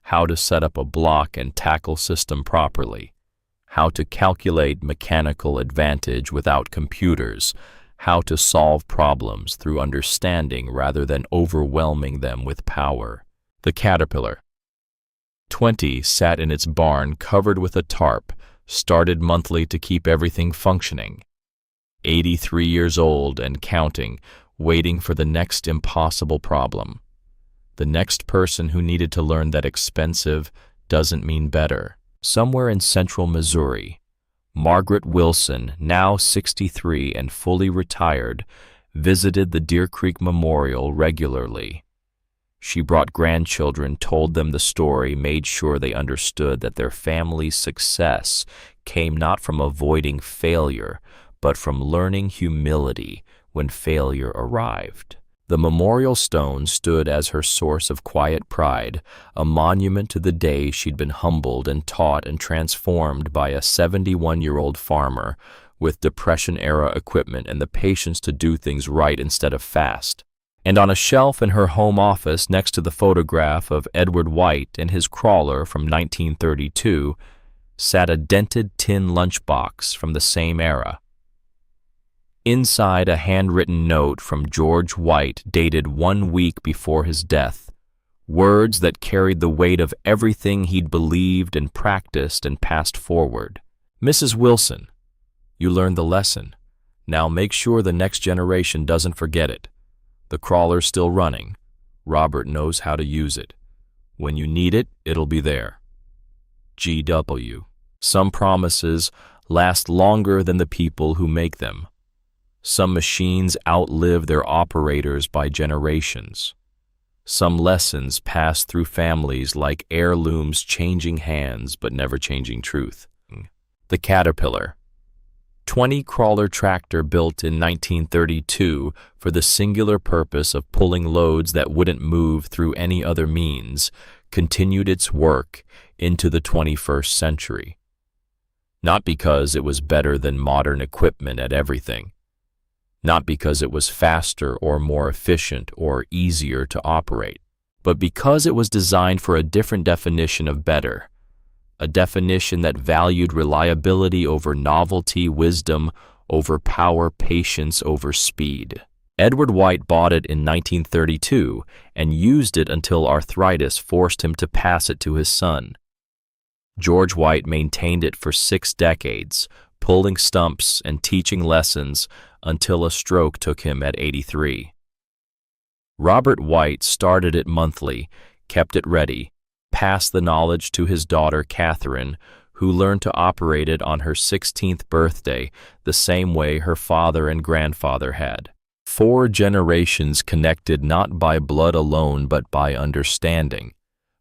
how to set up a block and tackle system properly, how to calculate mechanical advantage without computers, how to solve problems through understanding rather than overwhelming them with power. The caterpillar. 20 sat in its barn covered with a tarp, started monthly to keep everything functioning. 83 years old and counting, waiting for the next impossible problem. The next person who needed to learn that expensive doesn't mean better. Somewhere in central Missouri, Margaret Wilson, now 63 and fully retired, visited the Deer Creek Memorial regularly. She brought grandchildren, told them the story, made sure they understood that their family's success came not from avoiding failure, but from learning humility when failure arrived. The memorial stone stood as her source of quiet pride, a monument to the day she'd been humbled and taught and transformed by a 71-year-old farmer with Depression-era equipment and the patience to do things right instead of fast. And on a shelf in her home office next to the photograph of Edward White and his crawler from 1932 sat a dented tin lunchbox from the same era. Inside, a handwritten note from George White dated 1 week before his death, words that carried the weight of everything he'd believed and practiced and passed forward. "Mrs. Wilson, you learned the lesson. Now make sure the next generation doesn't forget it. The crawler's still running. Robert knows how to use it. When you need it, it'll be there. G.W." Some promises last longer than the people who make them. Some machines outlive their operators by generations. Some lessons pass through families like heirlooms, changing hands but never changing truth. The caterpillar. 20-crawler tractor built in 1932 for the singular purpose of pulling loads that wouldn't move through any other means, continued its work into the 21st century. Not because it was better than modern equipment at everything. Not because it was faster or more efficient or easier to operate, but because it was designed for a different definition of better, a definition that valued reliability over novelty, wisdom over power, patience over speed. Edward White bought it in 1932 and used it until arthritis forced him to pass it to his son. George White maintained it for 6 decades, pulling stumps and teaching lessons until a stroke took him at 83. Robert White started it monthly, kept it ready, passed the knowledge to his daughter Catherine, who learned to operate it on her 16th birthday the same way her father and grandfather had. 4 generations connected not by blood alone but by understanding,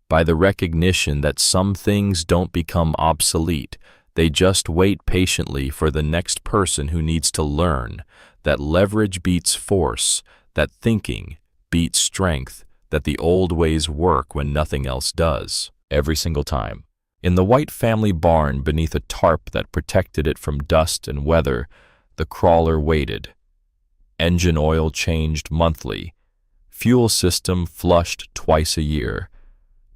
by the recognition that some things don't become obsolete. They just wait patiently for the next person who needs to learn that leverage beats force, that thinking beats strength, that the old ways work when nothing else does, every single time. In the White family barn beneath a tarp that protected it from dust and weather, the crawler waited. Engine oil changed monthly, fuel system flushed twice a year,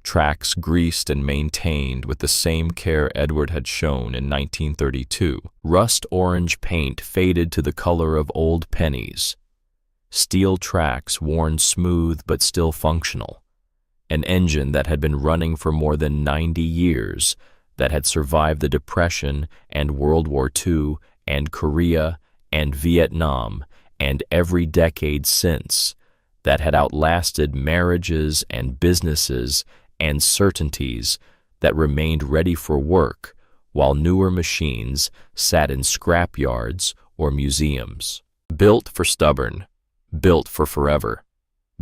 tracks greased and maintained with the same care Edward had shown in 1932. Rust orange paint faded to the color of old pennies. Steel tracks worn smooth but still functional. An engine that had been running for more than 90 years, that had survived the Depression and World War II and Korea and Vietnam and every decade since, that had outlasted marriages and businesses and certainties, that remained ready for work while newer machines sat in scrap yards or museums. Built for stubborn, built for forever,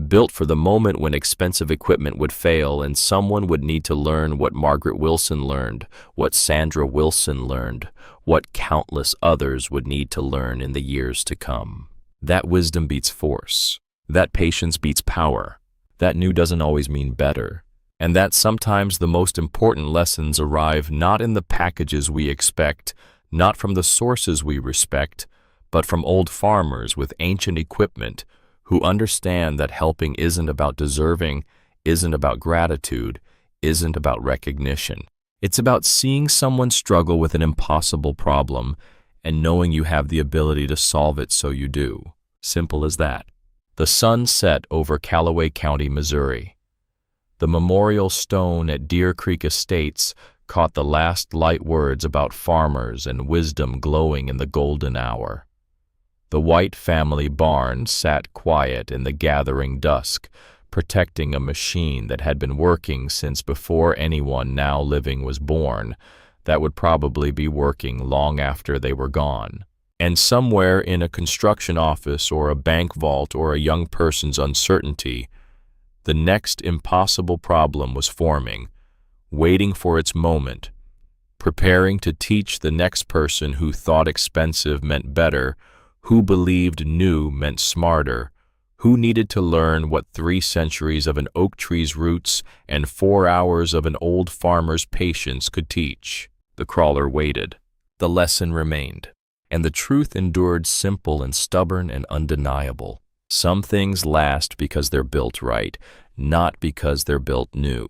built for the moment when expensive equipment would fail and someone would need to learn what Margaret Wilson learned, what Sandra Wilson learned, what countless others would need to learn in the years to come. That wisdom beats force. That patience beats power. That new doesn't always mean better. and that sometimes the most important lessons arrive not in the packages we expect, not from the sources we respect, but from old farmers with ancient equipment who understand that helping isn't about deserving, isn't about gratitude, isn't about recognition. It's about seeing someone struggle with an impossible problem and knowing you have the ability to solve it, so you do. Simple as that. The sun set over Callaway County, Missouri. The memorial stone at Deer Creek Estates caught the last light words about farmers and wisdom glowing in the golden hour. The White family barn sat quiet in the gathering dusk, protecting a machine that had been working since before anyone now living was born, that would probably be working long after they were gone. And somewhere in a construction office or a bank vault or a young person's uncertainty, the next impossible problem was forming, waiting for its moment, preparing to teach the next person who thought expensive meant better, who believed new meant smarter, who needed to learn what 3 centuries of an oak tree's roots and 4 hours of an old farmer's patience could teach. The crawler waited. The lesson remained, and the truth endured, simple and stubborn and undeniable. Some things last because they're built right, not because they're built new.